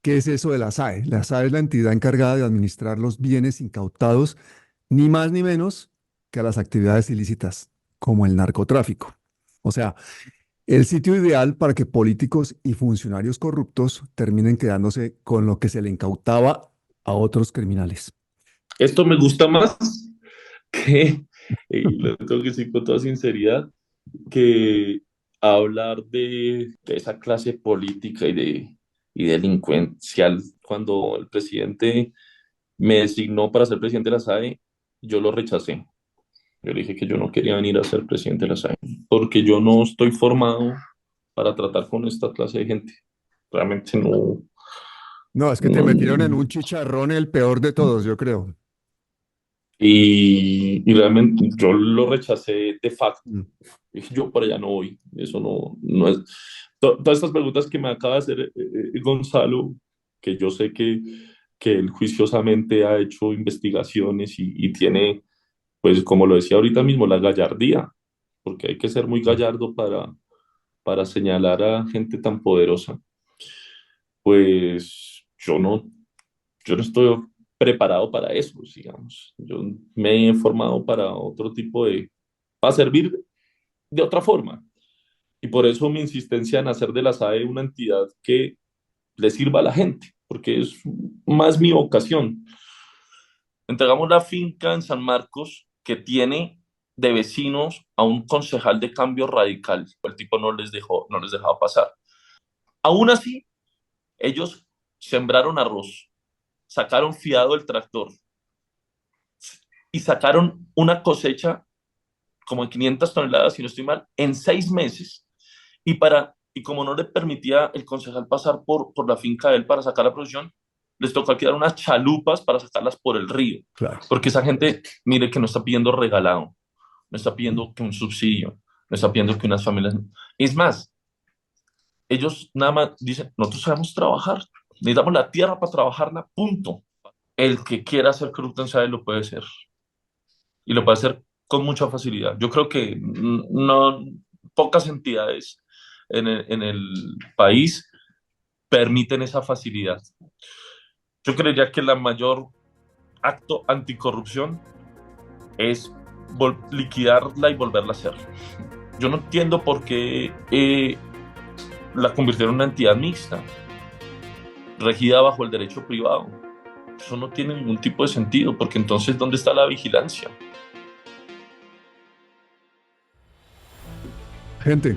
¿Qué es eso de la SAE? La SAE es la entidad encargada de administrar los bienes incautados, ni más ni menos que a las actividades ilícitas, como el narcotráfico. O sea, el sitio ideal para que políticos y funcionarios corruptos terminen quedándose con lo que se le incautaba a otros criminales. Esto me gusta más que, y lo tengo que decir con toda sinceridad, que hablar de esa clase política y delincuencial. Cuando el presidente me designó para ser presidente de la SAE, yo lo rechacé. Yo le dije que yo no quería venir a ser presidente de la SAE, porque yo no estoy formado para tratar con esta clase de gente. Realmente no, No, es que te no, metieron en un chicharrón el peor de todos, yo creo. y realmente yo lo rechacé de facto. Mm. Dije, yo para allá no voy. Eso no es. Todas estas preguntas que me acaba de hacer Gonzalo, que yo sé que él juiciosamente ha hecho investigaciones y tiene, pues como lo decía ahorita mismo, la gallardía, porque hay que ser muy gallardo para señalar a gente tan poderosa. Pues yo no estoy preparado para eso, digamos. Yo me he formado para otro tipo para servir de otra forma. Y por eso mi insistencia en hacer de la SAE una entidad que le sirva a la gente, porque es más mi vocación. Entregamos la finca en San Marcos que tiene de vecinos a un concejal de Cambio Radical. El tipo no les dejaba pasar. Aún así, ellos sembraron arroz, sacaron fiado el tractor y sacaron una cosecha como de 500 toneladas, si no estoy mal, en 6 meses. Y como no le permitía el concejal pasar por la finca de él para sacar la producción, les tocó alquilar unas chalupas para sacarlas por el río. Claro. Porque esa gente, mire que no está pidiendo regalado, no está pidiendo que un subsidio, no está pidiendo que unas familias... Es más, ellos nada más dicen, nosotros sabemos trabajar, necesitamos la tierra para trabajarla, punto. El que quiera ser corrupto en SAE lo puede ser. Y lo puede hacer con mucha facilidad. Yo creo que no, pocas entidades en el país permiten esa facilidad. Yo creería que la mayor acto anticorrupción es liquidarla y volverla a hacer. Yo no entiendo por qué la convirtieron en una entidad mixta, regida bajo el derecho privado. Eso no tiene ningún tipo de sentido, porque entonces, ¿dónde está la vigilancia? Gente,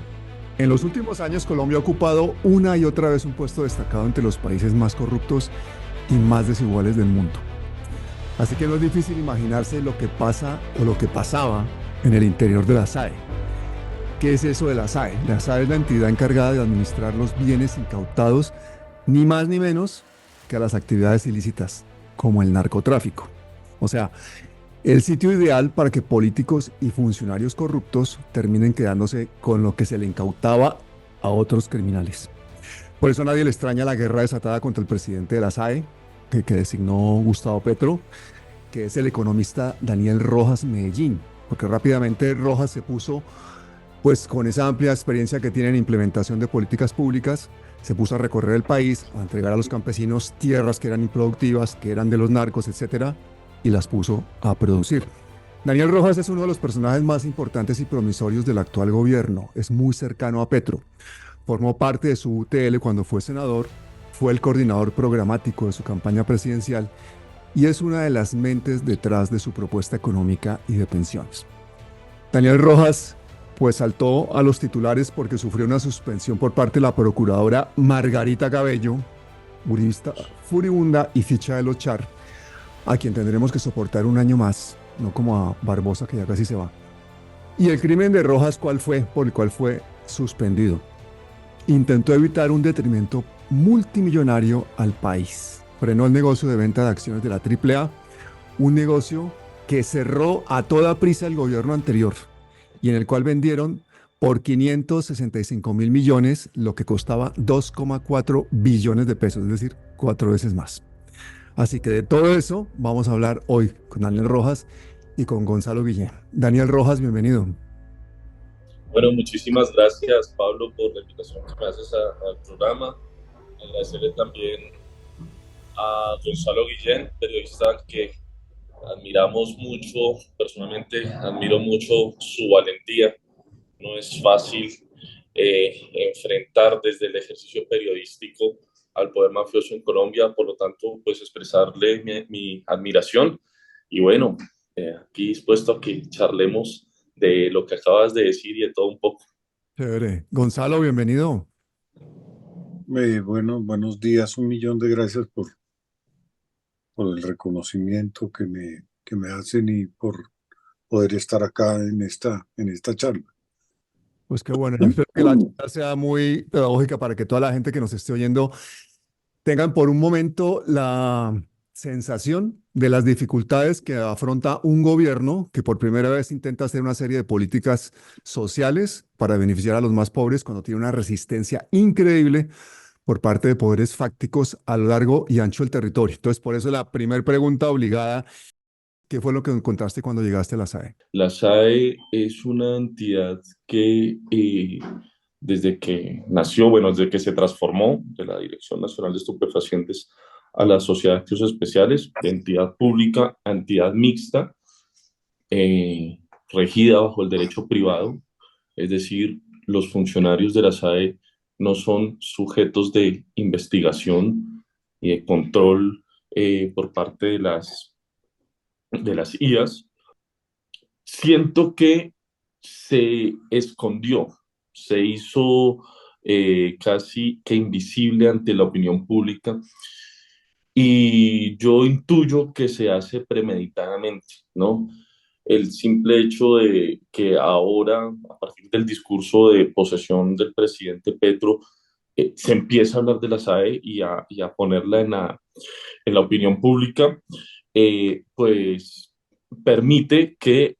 en los últimos años Colombia ha ocupado una y otra vez un puesto destacado entre los países más corruptos y más desiguales del mundo. Así que no es difícil imaginarse lo que pasa o lo que pasaba en el interior de la SAE. ¿Qué es eso de la SAE? La SAE es la entidad encargada de administrar los bienes incautados, ni más ni menos que a las actividades ilícitas, como el narcotráfico. O sea, el sitio ideal para que políticos y funcionarios corruptos terminen quedándose con lo que se le incautaba a otros criminales. Por eso a nadie le extraña la guerra desatada contra el presidente de la SAE, que designó Gustavo Petro, que es el economista Daniel Rojas Medellín, porque rápidamente Rojas se puso, pues con esa amplia experiencia que tiene en implementación de políticas públicas, se puso a recorrer el país, a entregar a los campesinos tierras que eran improductivas, que eran de los narcos, etcétera, y las puso a producir. Daniel Rojas es uno de los personajes más importantes y promisorios del actual gobierno. Es muy cercano a Petro. Formó parte de su UTL cuando fue senador, fue el coordinador programático de su campaña presidencial y es una de las mentes detrás de su propuesta económica y de pensiones. Daniel Rojas pues saltó a los titulares porque sufrió una suspensión por parte de la procuradora Margarita Cabello, uribista furibunda y ficha de los Char, a quien tendremos que soportar un año más, no como a Barbosa que ya casi se va. ¿Y el crimen de Rojas cuál fue? Por el cual fue suspendido. Intentó evitar un detrimento multimillonario al país. Frenó el negocio de venta de acciones de la AAA, un negocio que cerró a toda prisa el gobierno anterior y en el cual vendieron por 565 mil millones lo que costaba 2,4 billones de pesos, es decir, 4 veces más. Así que de todo eso vamos a hablar hoy con Daniel Rojas y con Gonzalo Guillén. Daniel Rojas, bienvenido. Bueno, muchísimas gracias, Pablo, por la invitación que me haces al programa. Agradecerle también a Gonzalo Guillén, periodista que admiramos mucho, personalmente admiro mucho su valentía. No es fácil enfrentar desde el ejercicio periodístico al poder mafioso en Colombia, por lo tanto, pues expresarle mi admiración y bueno, aquí dispuesto a que charlemos de lo que acabas de decir y de todo un poco. Chévere. Gonzalo, bienvenido. Bueno, buenos días, un millón de gracias por el reconocimiento que me hacen y por poder estar acá en esta charla. Pues qué bueno. Yo espero que la charla sea muy pedagógica para que toda la gente que nos esté oyendo tengan por un momento la sensación de las dificultades que afronta un gobierno que por primera vez intenta hacer una serie de políticas sociales para beneficiar a los más pobres cuando tiene una resistencia increíble por parte de poderes fácticos a lo largo y ancho del territorio. Entonces, por eso la primera pregunta obligada, ¿qué fue lo que encontraste cuando llegaste a la SAE? La SAE es una entidad que desde que nació, bueno, desde que se transformó de la Dirección Nacional de Estupefacientes a la Sociedad de Activos Especiales, de entidad pública a entidad mixta, eh, regida bajo el derecho privado, es decir, los funcionarios de la SAE no son sujetos de investigación y de control por parte de las IAS. Siento que se escondió, se hizo casi que invisible ante la opinión pública y yo intuyo que se hace premeditadamente, ¿no? El simple hecho de que ahora, a partir del discurso de posesión del presidente Petro, se empieza a hablar de la SAE y a ponerla en la opinión pública, pues permite que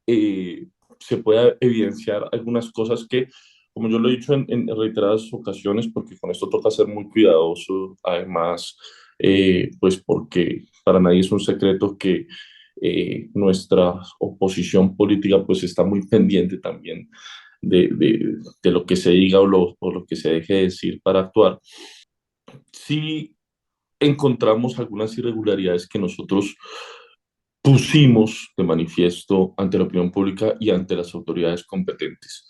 se pueda evidenciar algunas cosas que, como yo lo he dicho en reiteradas ocasiones, porque con esto toca ser muy cuidadoso, además, pues porque para nadie es un secreto que nuestra oposición política pues está muy pendiente también de lo que se diga o lo que se deje de decir para actuar. Sí encontramos algunas irregularidades que nosotros pusimos de manifiesto ante la opinión pública y ante las autoridades competentes.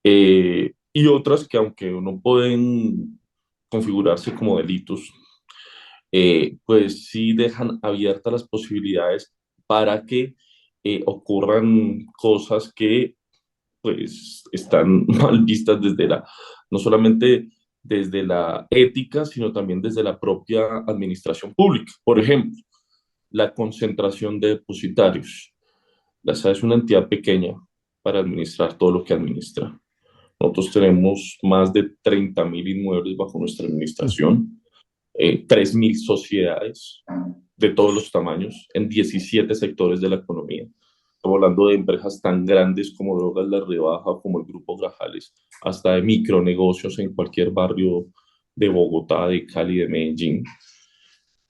Y otras que aunque no pueden configurarse como delitos, pues sí dejan abiertas las posibilidades para que ocurran cosas que pues están mal vistas desde no solamente desde la ética, sino también desde la propia administración pública. Por ejemplo, la concentración de depositarios. La SAE es una entidad pequeña para administrar todo lo que administra. Nosotros tenemos más de 30.000 inmuebles bajo nuestra administración, 3.000 sociedades de todos los tamaños en 17 sectores de la economía. Estamos hablando de empresas tan grandes como Drogas La Rebaja, como el Grupo Grajales, hasta de micronegocios en cualquier barrio de Bogotá, de Cali, de Medellín.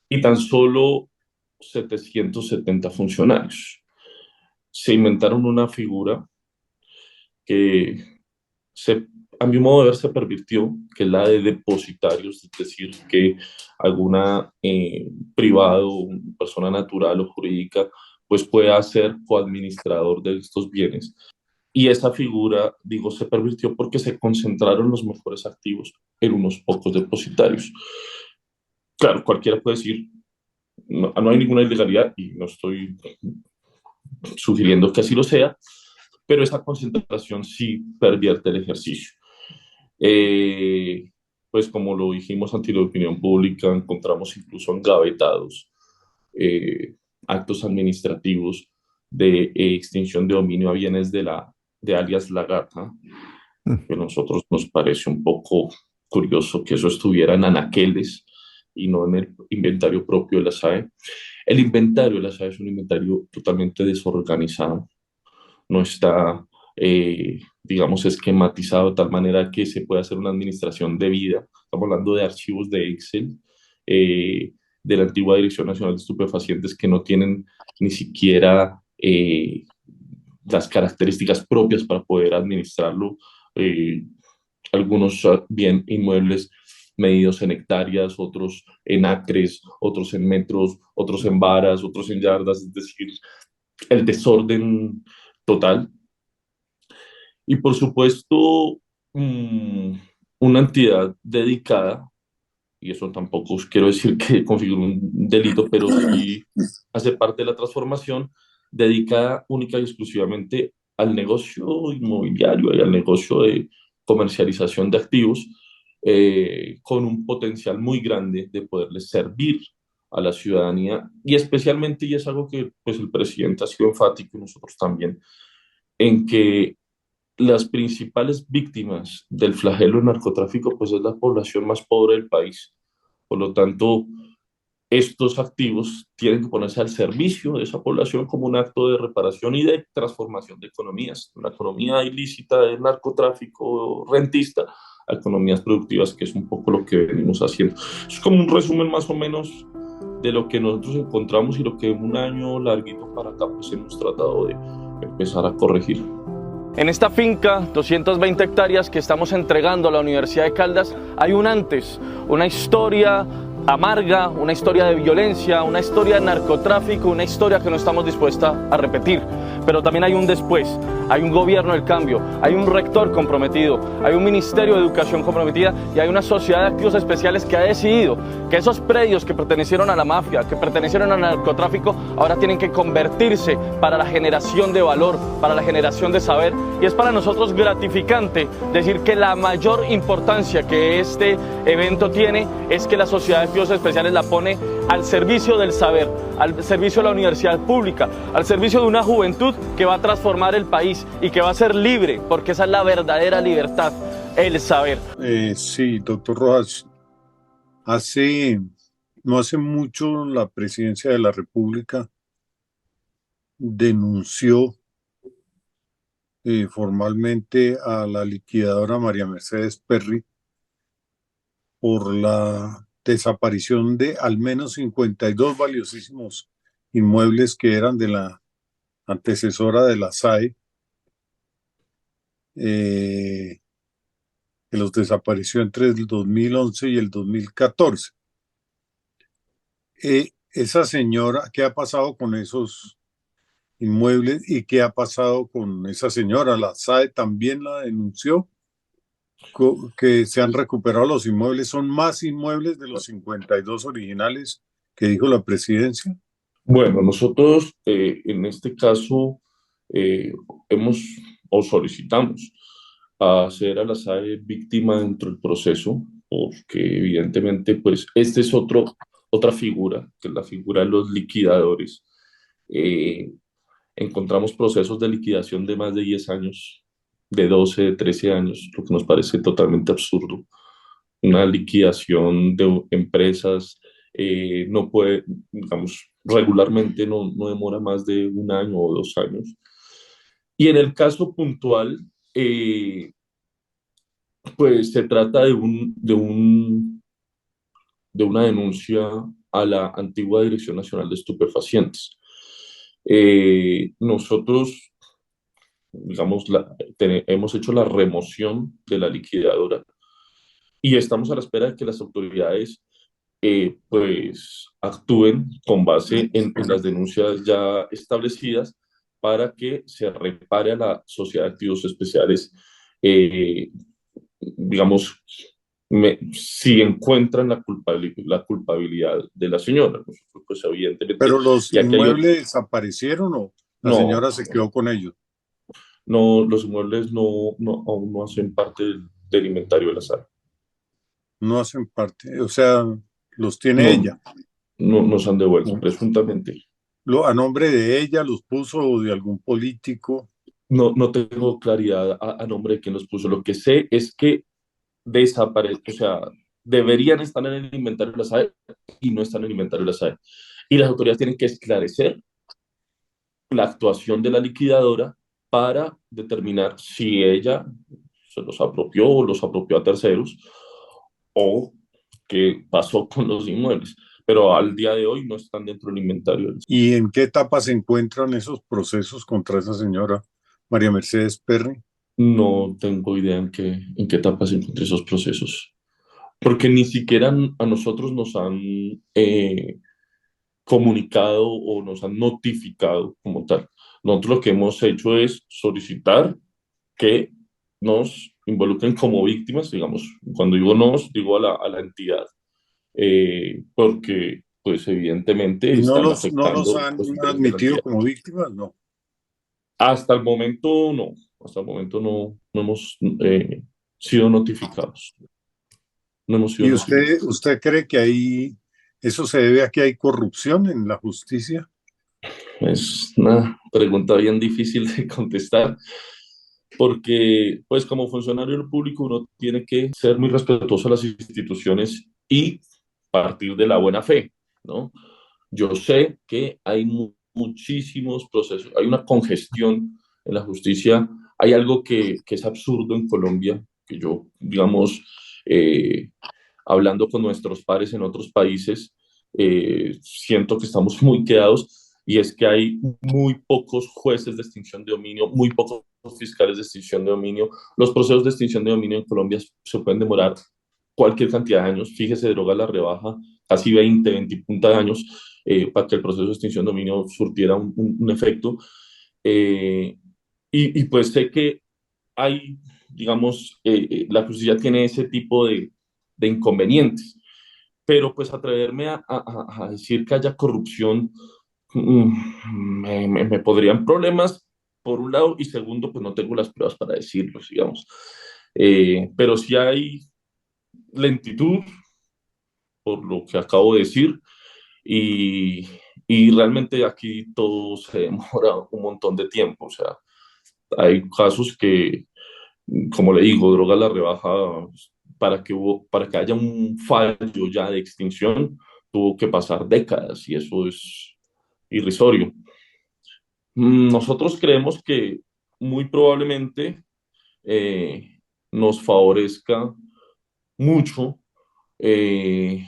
Y tan solo 770 funcionarios. Se inventaron una figura que se, a mi modo de ver se pervirtió, que es la de depositarios, es decir, que alguna privado, persona natural o jurídica, pues pueda ser coadministrador de estos bienes. Y esa figura, digo, se pervirtió porque se concentraron los mejores activos en unos pocos depositarios. Claro, cualquiera puede decir, no, no hay ninguna ilegalidad y no estoy sugiriendo que así lo sea, pero esa concentración sí pervierte el ejercicio. Eh, pues como lo dijimos ante la opinión pública, encontramos incluso engavetados eh, actos administrativos de extinción de dominio a bienes de alias La Gata, que a nosotros nos parece un poco curioso que eso estuviera en anaqueles y no en el inventario propio de la SAE. El inventario de la SAE es un inventario totalmente desorganizado, no está, digamos, esquematizado de tal manera que se pueda hacer una administración debida. Estamos hablando de archivos de Excel, de la antigua Dirección Nacional de Estupefacientes que no tienen ni siquiera las características propias para poder administrarlo. Algunos bien inmuebles medidos en hectáreas, otros en acres, otros en metros, otros en varas, otros en yardas, es decir, el desorden total. Y por supuesto, mm, una entidad dedicada, y eso tampoco quiero decir que configure un delito, pero sí hace parte de la transformación, dedicada única y exclusivamente al negocio inmobiliario y al negocio de comercialización de activos, con un potencial muy grande de poderles servir a la ciudadanía y especialmente, y es algo que pues el presidente ha sido enfático y nosotros también, en que las principales víctimas del flagelo del narcotráfico pues es la población más pobre del país. Por lo tanto, estos activos tienen que ponerse al servicio de esa población como un acto de reparación y de transformación de economías. Una economía ilícita del narcotráfico rentista a economías productivas, que es un poco lo que venimos haciendo. Es como un resumen más o menos de lo que nosotros encontramos y lo que en un año larguito para acá pues hemos tratado de empezar a corregir. En esta finca, 220 hectáreas que estamos entregando a la Universidad de Caldas, hay un antes, una historia amarga, una historia de violencia, una historia de narcotráfico, una historia que no estamos dispuestos a repetir. Pero también hay un después, hay un gobierno del cambio, hay un rector comprometido, hay un ministerio de educación comprometida y hay una sociedad de activos especiales que ha decidido que esos predios que pertenecieron a la mafia, que pertenecieron al narcotráfico, ahora tienen que convertirse para la generación de valor, para la generación de saber. Y es para nosotros gratificante decir que la mayor importancia que este evento tiene es que la sociedad de activos especiales la pone al servicio del saber, al servicio de la universidad pública, al servicio de una juventud que va a transformar el país y que va a ser libre, porque esa es la verdadera libertad, el saber. Sí, doctor Rojas, no hace mucho la Presidencia de la República denunció formalmente a la liquidadora María Mercedes Perry por la desaparición de al menos 52 valiosísimos inmuebles que eran de la antecesora de la SAE, que los desapareció entre el 2011 y el 2014. Esa señora, ¿qué ha pasado con esos inmuebles y qué ha pasado con esa señora? La SAE también la denunció, que se han recuperado los inmuebles. ¿Son más inmuebles de los 52 originales que dijo la presidencia? Bueno, nosotros en este caso eh, hemos o solicitamos a hacer a la SAE víctima dentro del proceso, porque evidentemente pues este es otra figura, que es la figura de los liquidadores. Eh, Encontramos procesos de liquidación de más de 10 años, de 12, de 13 años, lo que nos parece totalmente absurdo. Una liquidación de empresas no puede, digamos, regularmente no demora más de un año o 2 años. Y en el caso puntual, pues se trata de una denuncia a la antigua Dirección Nacional de Estupefacientes. Nosotros, digamos, hemos hecho la remoción de la liquidadora y estamos a la espera de que las autoridades pues actúen con base en las denuncias ya establecidas para que se repare a la Sociedad de Activos Especiales, digamos, si encuentran la culpabilidad de la señora. Nosotros, pues evidentemente, ¿Pero los ya que hay inmuebles desaparecieron o la no, señora se quedó con ellos? no, los inmuebles aún no hacen parte del inventario de la sala. No hacen parte, o sea, los tiene No, ella. no nos han devuelto, presuntamente. A nombre de ella los puso o de algún político. No tengo claridad a nombre de quién los puso. Lo que sé es que o sea, deberían estar en el inventario de la SAE y no están en el inventario de la SAE. Y las autoridades tienen que esclarecer la actuación de la liquidadora para determinar si ella se los apropió o los apropió a terceros o qué pasó con los inmuebles. Pero al día de hoy no están dentro del inventario. ¿Y en qué etapa se encuentran esos procesos contra esa señora María Mercedes Perry? No tengo idea en qué etapa se encuentran esos procesos. porque ni siquiera a nosotros nos han comunicado o nos han notificado como tal. Nosotros lo que hemos hecho es solicitar que nos involucren como víctimas, digamos, cuando digo nos, digo a la entidad, porque pues evidentemente ¿Y están no los afectando han los intereses de la admitido entidad. como víctimas? No. Hasta el momento no, hasta el momento no hemos sido notificados, no hemos sido ¿Y notificados. usted cree que ahí eso se debe a que hay corrupción en la justicia? Es una pregunta bien difícil de contestar, porque pues como funcionario público uno tiene que ser muy respetuoso a las instituciones y partir de la buena fe, ¿no? Yo sé que hay muchísimos procesos, hay una congestión en la justicia, hay algo que es absurdo en Colombia, que yo, digamos, eh, hablando con nuestros pares en otros países, siento que estamos muy quedados y es que hay muy pocos jueces de extinción de dominio, muy pocos fiscales de extinción de dominio. Los procesos de extinción de dominio en Colombia se pueden demorar cualquier cantidad de años. Fíjese, droga la rebaja, casi 20 y punta de años para que el proceso de extinción de dominio surtiera un efecto. Eh, pues sé que hay, digamos, la justicia tiene ese tipo de inconvenientes, pero pues atreverme a decir que haya corrupción me podrían problemas, por un lado, y segundo, pues no tengo las pruebas para decirlo, digamos. Pero sí hay lentitud, por lo que acabo de decir, y, y realmente aquí todo se demora un montón de tiempo, o sea, hay casos que, como le digo, droga la rebaja, para que haya un fallo ya de extinción, tuvo que pasar décadas y eso es irrisorio. Nosotros creemos que muy probablemente nos favorezca mucho, eh,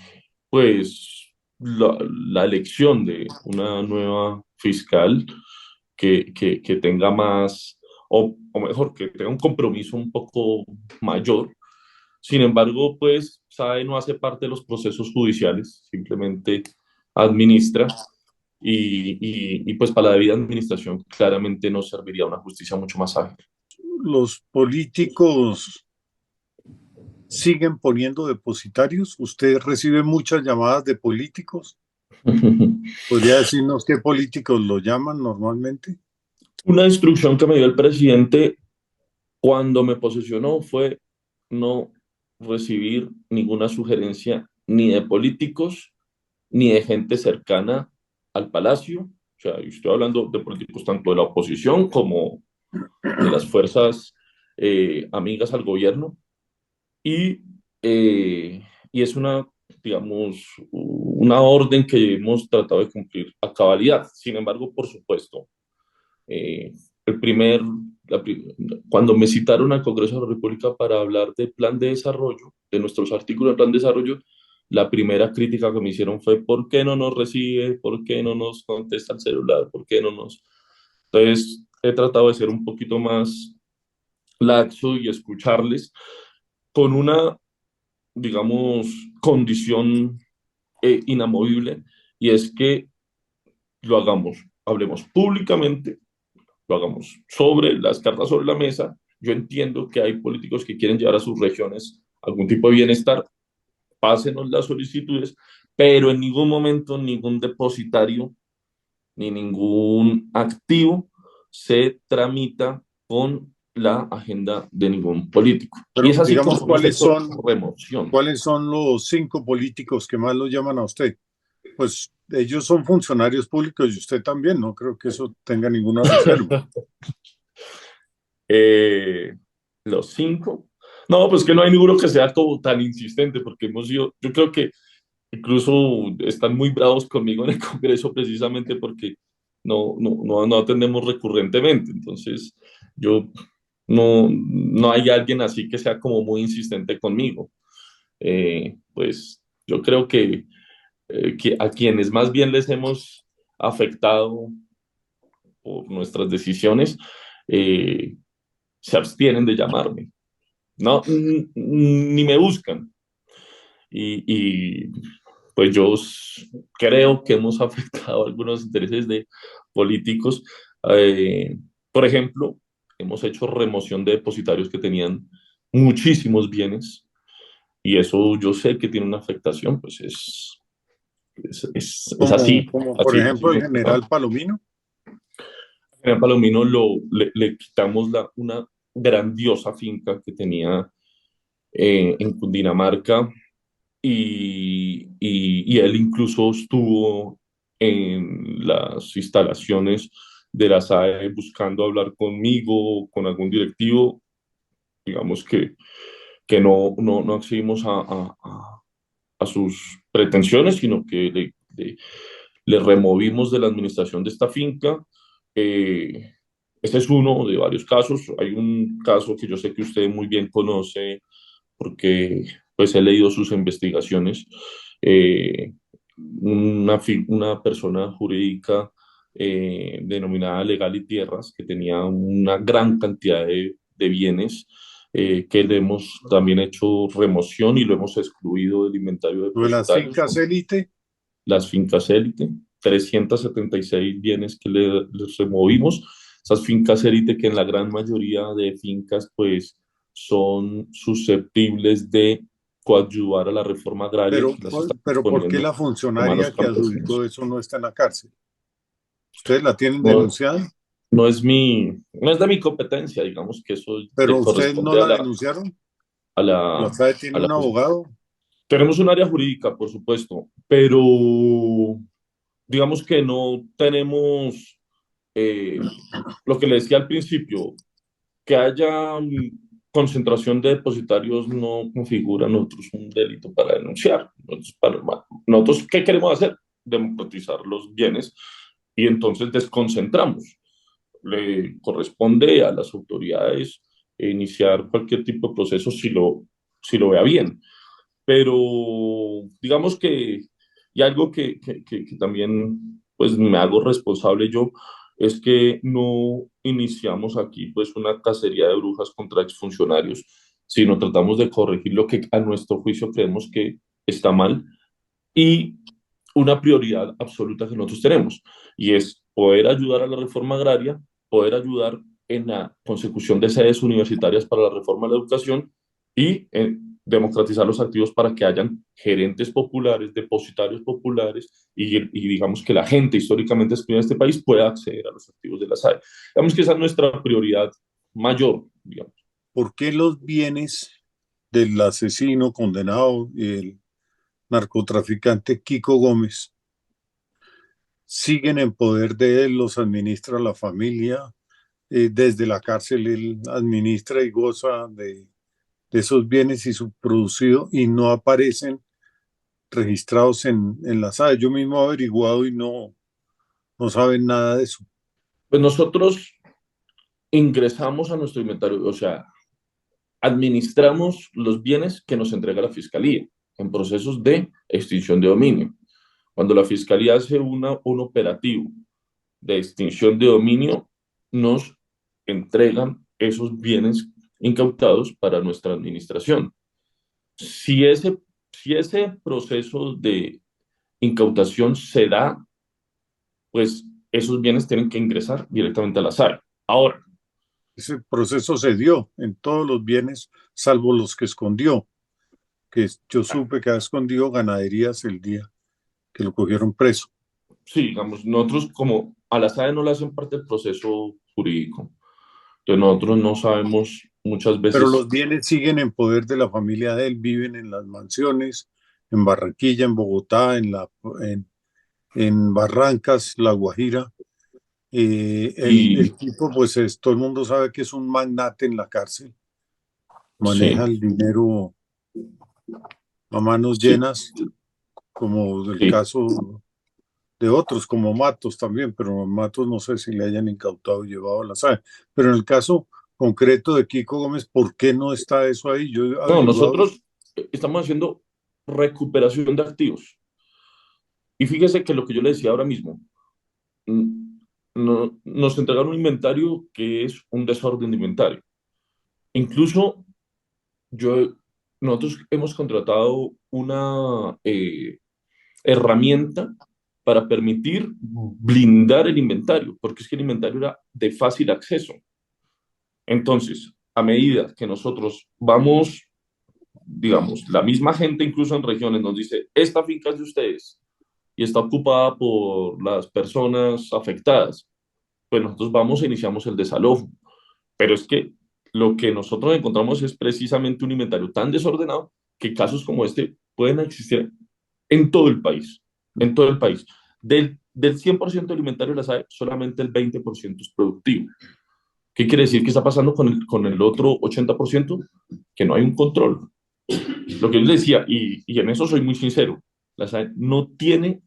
pues, la elección de una nueva fiscal que tenga más, o mejor, que tenga un compromiso un poco mayor. Sin embargo, pues, SAE no hace parte de los procesos judiciales, simplemente administra pues para la debida administración claramente nos serviría una justicia mucho más ágil. ¿Los políticos siguen poniendo depositarios? ¿Usted recibe muchas llamadas de políticos? ¿Podría decirnos qué políticos lo llaman normalmente? Una instrucción que me dio el presidente cuando me posesionó fue no recibir ninguna sugerencia ni de políticos ni de gente cercana al palacio. O sea, yo estoy hablando de políticos tanto de la oposición como de las fuerzas amigas al gobierno. Y, y es una, digamos, una orden que hemos tratado de cumplir a cabalidad. Sin embargo, por supuesto, eh, el primer, la cuando me citaron al Congreso de la República para hablar del plan de desarrollo, de nuestros artículos del plan de desarrollo, la primera crítica que me hicieron fue: ¿por qué no nos recibe? ¿Por qué no nos contesta el celular? ¿Por qué no nos...? Entonces, he tratado de ser un poquito más laxo y escucharles con una, digamos, condición inamovible, y es que lo hagamos, hablemos públicamente, lo hagamos sobre las cartas sobre la mesa. Yo entiendo que hay políticos que quieren llevar a sus regiones algún tipo de bienestar, pásenos las solicitudes, pero en ningún momento ningún depositario ni ningún activo se tramita con la agenda de ningún político. Y Pero es así digamos, como hemos hecho remoción. ¿cuáles son los 5 políticos que más lo llaman a usted? Pues ellos son funcionarios públicos y usted también, no creo que eso tenga ninguna reserva. Eh, los 5. No, pues que no hay ninguno que sea como tan insistente, porque hemos sido, yo creo que incluso están muy bravos conmigo en el Congreso precisamente porque no atendemos recurrentemente. Entonces, yo no hay alguien así que sea como muy insistente conmigo. Pues yo creo que a quienes más bien les hemos afectado por nuestras decisiones, eh, se abstienen de llamarme. No, ni me buscan. y pues yo creo que hemos afectado algunos intereses de políticos. Eh, por ejemplo, hemos hecho remoción de depositarios que tenían muchísimos bienes y eso yo sé que tiene una afectación, pues es como, así, como por así ejemplo el funciona. general Palomino. En Palomino le quitamos una grandiosa finca que tenía en Cundinamarca y él incluso estuvo en las instalaciones de la SAE buscando hablar conmigo, con algún directivo, digamos que no accedimos a sus pretensiones, sino que le removimos de la administración de esta finca. Eh, este es uno de varios casos. Hay un caso que yo sé que usted muy bien conoce porque pues he leído sus investigaciones. Eh, una persona jurídica denominada Legal y Tierras que tenía una gran cantidad de bienes que le hemos también hecho remoción y lo hemos excluido del inventario de Lo de las depositarios, fincas élite, las fincas élite, 376 bienes que les removimos. Esas fincas élite que en la gran mayoría de fincas pues son susceptibles de coadyuvar a la reforma agraria que las está pero ¿por qué poniendo la en manos funcionaria que campesinas. adjudicó eso no está en la cárcel? ¿Ustedes la tienen No, denunciada? no es de mi competencia, digamos que eso Pero le ustedes no corresponde la denunciaron. a La la, SAE a tiene la un abogado, tenemos un área jurídica, por supuesto, pero digamos que no tenemos lo que le decía al principio, que haya concentración de depositarios no configura a nosotros un delito para denunciar. Nosotros, ¿qué queremos hacer? Democratizar los bienes y entonces desconcentramos. Le corresponde a las autoridades iniciar cualquier tipo de proceso si lo vea bien. Pero digamos que, y algo que también pues me hago responsable yo, es que no iniciamos aquí pues una cacería de brujas contra exfuncionarios, sino tratamos de corregir lo que a nuestro juicio creemos que está mal y una prioridad absoluta que nosotros tenemos, y es poder ayudar a la reforma agraria, poder ayudar en la consecución de sedes universitarias para la reforma de la educación y democratizar los activos para que hayan gerentes populares, depositarios populares y digamos que la gente históricamente excluida de este país pueda acceder a los activos de la SAE. Digamos que esa es nuestra prioridad mayor, digamos. ¿por qué los bienes del asesino condenado y el narcotraficante Kiko Gómez siguen en poder de él, los administra la familia? Desde la cárcel él administra y goza de esos bienes y su producido y no aparecen registrados en la SAE. Yo mismo he averiguado y no saben nada de eso. Pues nosotros ingresamos a nuestro inventario, o sea, administramos los bienes que nos entrega la Fiscalía en procesos de extinción de dominio. Cuando la Fiscalía hace un operativo de extinción de dominio, nos entregan esos bienes incautados para nuestra administración. Si si ese proceso de incautación se da, pues esos bienes tienen que ingresar directamente a la SAE. Ahora, Ese proceso se dio en todos los bienes, salvo los que escondió, que yo supe que ha escondido ganaderías el día que lo cogieron preso. sí, digamos, nosotros como a la SAE no le hacen parte del proceso jurídico, entonces nosotros no sabemos muchas Pero veces, los bienes siguen en poder de la familia de él, viven en las mansiones, en Barranquilla, en Bogotá, en, en Barrancas, La Guajira. El y tipo, pues todo el mundo sabe que es un magnate en la cárcel, maneja sí, el dinero a manos sí, llenas, como del sí. caso de otros, como Matos también, pero Matos no sé si le hayan incautado y llevado a la SAE. Pero en el caso concreto de Kiko Gómez, ¿por qué no está eso ahí? Yo he No, averiguado. nosotros estamos haciendo recuperación de activos. Y fíjese que lo que yo le decía ahora mismo, nos entregaron un inventario que es un desorden de inventario. Incluso yo nosotros hemos contratado una herramienta para permitir blindar el inventario, porque es que el inventario era de fácil acceso. Entonces, a medida que nosotros vamos, digamos, la misma gente incluso en regiones nos dice, esta finca es de ustedes y está ocupada por las personas afectadas, pues nosotros vamos e iniciamos el desalojo. Pero es que lo que nosotros encontramos es precisamente un inventario tan desordenado que casos como este pueden existir en todo el país, en todo el país. Del 100% del inventario de la SAE, solamente el 20% es productivo. ¿Qué quiere decir? ¿Qué está pasando con el otro 80%? Que no hay un control. Lo que yo les decía, y en eso soy muy sincero, la SAE no tiene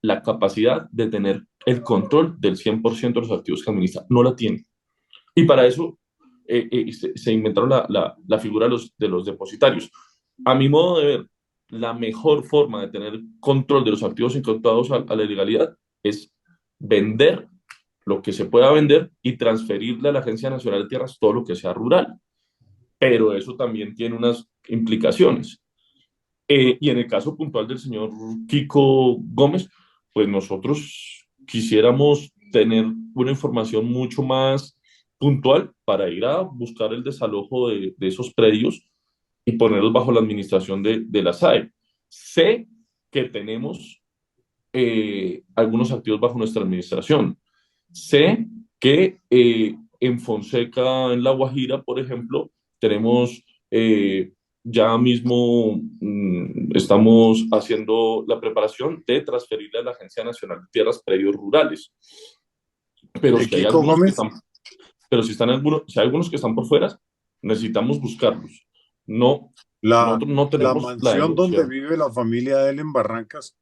la capacidad de tener el control del 100% de los activos que administra. No la tiene. Y para eso se inventaron la figura de los depositarios. A mi modo de ver, la mejor forma de tener control de los activos incautados a la ilegalidad es vender lo que se pueda vender y transferirle a la Agencia Nacional de Tierras todo lo que sea rural. Pero eso también tiene unas implicaciones. Y en el caso puntual del señor Kiko Gómez, pues nosotros quisiéramos tener una información mucho más puntual para ir a buscar el desalojo de esos predios y ponerlos bajo la administración de la SAE. Sé que tenemos algunos activos bajo nuestra administración. Sé que en Fonseca, en La Guajira, por ejemplo, tenemos ya mismo estamos haciendo la preparación de transferirle a la Agencia Nacional de Tierras predios rurales. Pero ¿De si hay Kiko algunos que Gómez? están, pero si hay algunos que están por fuera, necesitamos buscarlos. No, La, nosotros no la tenemos la mansión donde denuncia. vive la familia de él en Barrancas,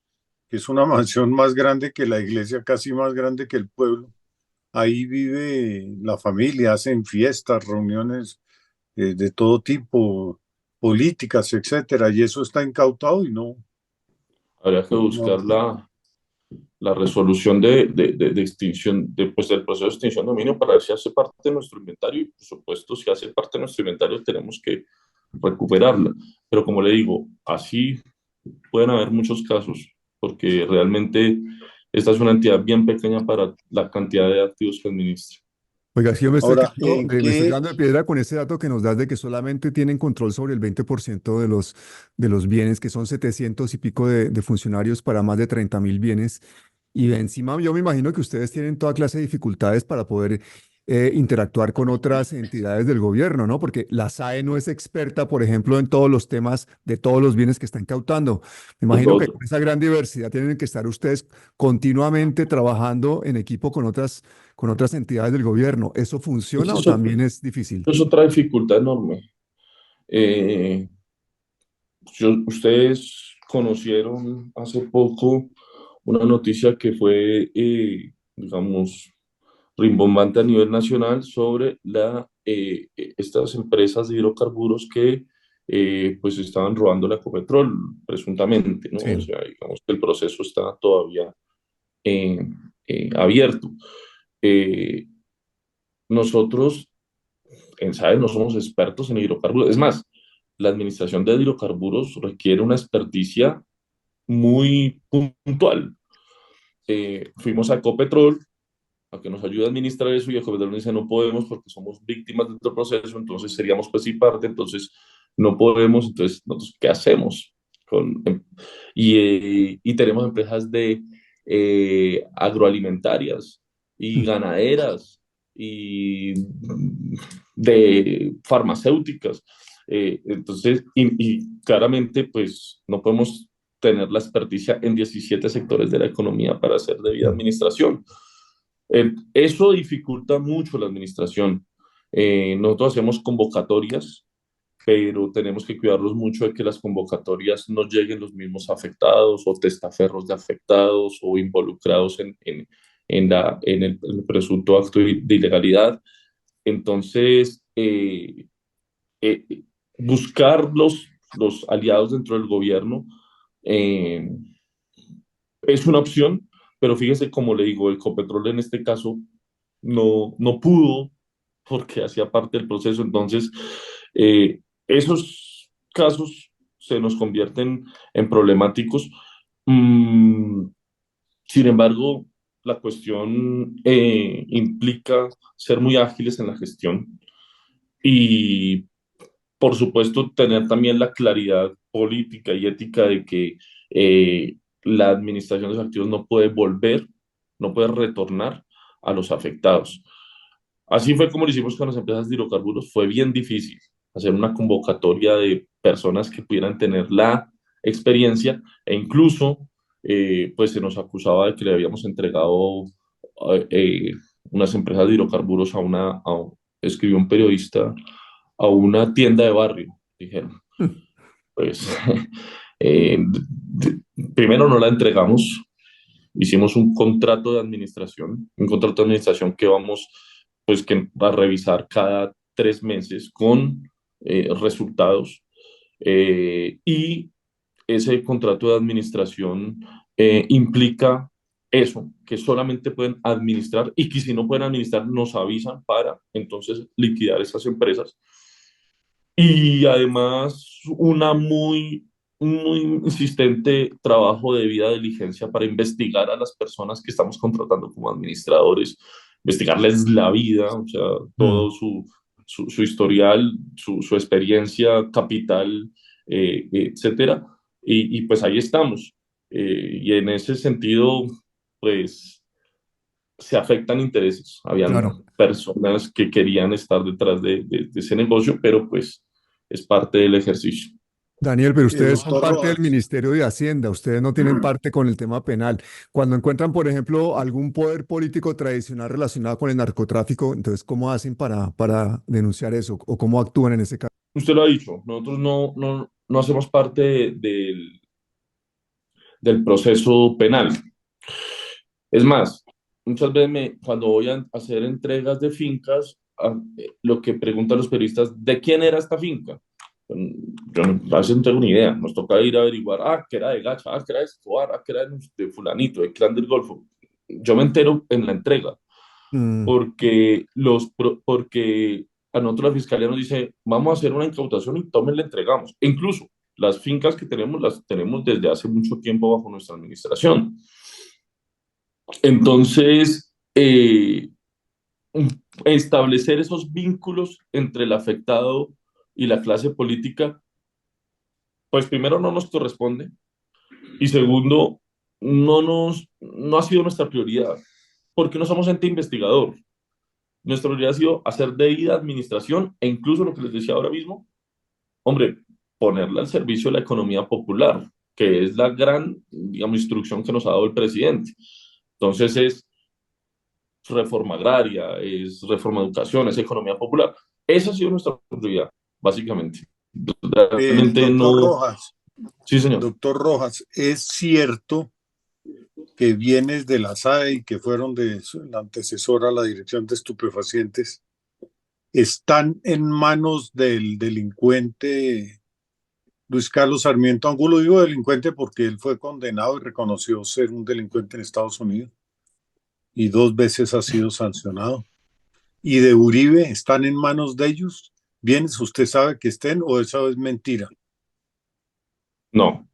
que es una mansión más grande que la iglesia, casi más grande que el pueblo. Ahí vive la familia, hacen fiestas, reuniones de todo tipo, políticas, etcétera, y eso está incautado y no, Habría que no. buscar la resolución de extinción, pues, del proceso de extinción de dominio para ver si hace parte de nuestro inventario y, por supuesto, si hace parte de nuestro inventario tenemos que recuperarla. Pero como le digo, así pueden haber muchos casos, porque realmente esta es una entidad bien pequeña para la cantidad de activos que administra. Oiga, sí, yo me estoy Ahora, quedando, me estoy quedando de piedra con ese dato que nos das de que solamente tienen control sobre el 20% de los bienes, que son 700 y pico de funcionarios para más de 30.000 bienes. Y encima yo me imagino que ustedes tienen toda clase de dificultades para poder interactuar con otras entidades del gobierno, ¿no? Porque la SAE no es experta, por ejemplo, en todos los temas de todos los bienes que está incautando. Me Es lo imagino que otro. con esa gran diversidad tienen que estar ustedes continuamente trabajando en equipo con otras entidades del gobierno. ¿Eso funciona o Eso también es difícil? es otra dificultad enorme. Eh, Ustedes conocieron hace poco una noticia que fue, digamos, rimbombante a nivel nacional sobre estas empresas de hidrocarburos que pues estaban robando la Ecopetrol, presuntamente, ¿no? O Sí. sea, digamos que el proceso está todavía eh, abierto. Eh, Nosotros en SAE no somos expertos en hidrocarburos. Es más, la administración de hidrocarburos requiere una experticia muy puntual. Fuimos a Ecopetrol a que nos ayude a administrar eso y Ecopetrol nos dice no podemos porque somos víctimas de otro proceso, entonces seríamos pues y parte, entonces no podemos, entonces nosotros ¿qué hacemos? Y tenemos empresas de agroalimentarias y ganaderas y de farmacéuticas. Entonces, y claramente, pues no podemos tener la experticia en 17 sectores de la economía para hacer debida Mm. administración. Eso dificulta mucho la administración. Nosotros hacemos convocatorias, pero tenemos que cuidarnos mucho de que las convocatorias no lleguen los mismos afectados o testaferros de afectados o involucrados en el presunto acto de ilegalidad. Entonces, eh, buscar los aliados dentro del gobierno eh, es una opción, pero fíjese, como le digo, el Ecopetrol en este caso no pudo porque hacía parte del proceso. Entonces, eso es casos se nos convierten en problemáticos. Mm, Sin embargo, la cuestión implica ser muy ágiles en la gestión y, por supuesto, tener también la claridad política y ética de que la administración de los activos no puede volver, no puede retornar a los afectados. Así fue como lo hicimos con las empresas de hidrocarburos. Fue bien difícil hacer una convocatoria de personas que pudieran tener la experiencia e incluso pues se nos acusaba de que le habíamos entregado eh, unas empresas de hidrocarburos escribió un periodista, a una tienda de barrio, dijeron. Pues primero no la entregamos, hicimos un contrato de administración que vamos pues que a revisar cada 3 meses con resultados y ese contrato de administración implica eso, que solamente pueden administrar y que si no pueden administrar nos avisan para entonces liquidar esas empresas y además una muy insistente trabajo de vida diligencia para investigar a las personas que estamos contratando como administradores, investigarles la vida, o sea, Mm. todo su historial, su experiencia, capital, etcétera. Y pues ahí estamos. Y en ese sentido, pues se afectan intereses. Claro. Habían personas que querían estar detrás de ese negocio, pero pues es parte del ejercicio. Daniel, pero ustedes son Doctor parte del Rojas, Ministerio de Hacienda, ustedes no tienen parte con el tema penal. Cuando encuentran, por ejemplo, algún poder político tradicional relacionado con el narcotráfico, entonces, ¿cómo hacen para denunciar eso o cómo actúan en ese caso? Usted lo ha dicho, nosotros no hacemos parte del proceso penal. Es más, muchas veces cuando voy a hacer entregas de fincas, lo que preguntan los periodistas, ¿de quién era esta finca? Yo a veces no tengo ni idea, nos toca ir a averiguar, que era de Gacha, que era de Escobar, que era de fulanito, de Clan del Golfo. Yo me entero en la entrega, Mm. porque a nosotros la fiscalía nos dice, vamos a hacer una incautación y tomen, le entregamos. E incluso las fincas que tenemos, las tenemos desde hace mucho tiempo bajo nuestra administración. Entonces, establecer esos vínculos entre el afectado y la clase política, pues primero no nos corresponde y segundo, no ha sido nuestra prioridad, porque no somos ente investigador. Nuestra prioridad ha sido hacer debida administración e incluso lo que les decía ahora mismo, hombre, ponerla al servicio de la economía popular, que es la gran, digamos, instrucción que nos ha dado el presidente. Entonces es reforma agraria, es reforma de educación, es economía popular. Esa ha sido nuestra prioridad, básicamente. Realmente doctor no. Rojas, Sí, señor. doctor Rojas, ¿es cierto que bienes de la SAE y que fueron de la antecesora a la Dirección de Estupefacientes están en manos del delincuente Luis Carlos Sarmiento Angulo? Digo delincuente porque él fue condenado y reconoció ser un delincuente en Estados Unidos y 2 veces ha sido sancionado. ¿Y de Uribe están en manos de ellos? ¿Bienes usted sabe que estén o esa es mentira? No,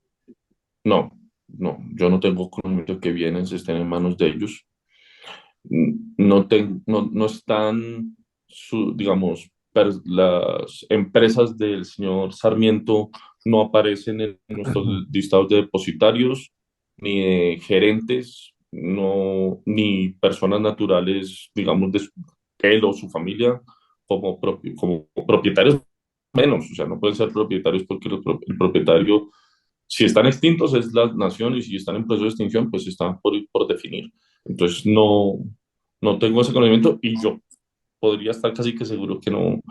no, no. Yo no tengo conocimiento de que bienes estén en manos de ellos. No están, digamos, las empresas del señor Sarmiento no aparecen en nuestros listados de depositarios, ni de gerentes, no, ni personas naturales, digamos, de él o su familia como propietarios menos, o sea, no pueden ser propietarios porque el propietario, si están extintos es la nación y si están en proceso de extinción, pues están por definir. Entonces, no tengo ese conocimiento y yo podría estar casi que seguro que no.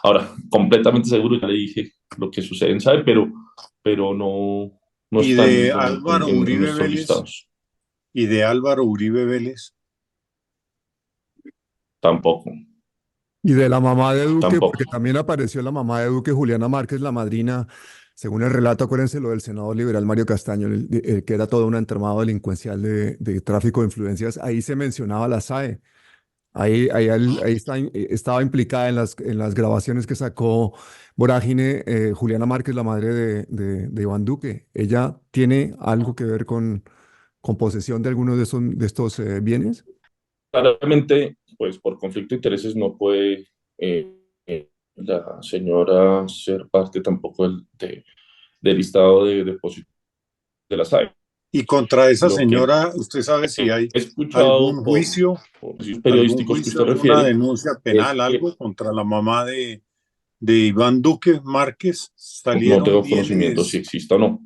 Ahora, completamente seguro, ya le dije lo que sucede en SAE, pero no ¿Y está en, de Álvaro en Uribe nuestros Vélez? listados. ¿Y de Álvaro Uribe Vélez? Tampoco, Y de la mamá de Duque, porque tampoco. también apareció la mamá de Duque, Juliana Márquez, la madrina, según el relato, acuérdense lo del senador liberal Mario Castaño, que era todo un entramado delincuencial de tráfico de influencias. Ahí se mencionaba la SAE. Estaba implicada en las grabaciones que sacó Vorágine, Juliana Márquez, la madre de Iván Duque. ¿Ella tiene algo que ver con posesión de algunos de estos bienes? Claramente, pues por conflicto de intereses no puede la señora ser parte tampoco del listado de depósitos de la SAE. Y contra esa Lo que señora, ¿usted sabe si he hay escuchado algún juicio, por sitios periodísticos que usted alguna refiere denuncia es penal, que algo contra la mamá de Iván Duque Márquez? no ¿Salieron tengo conocimiento si bienes? exista o no,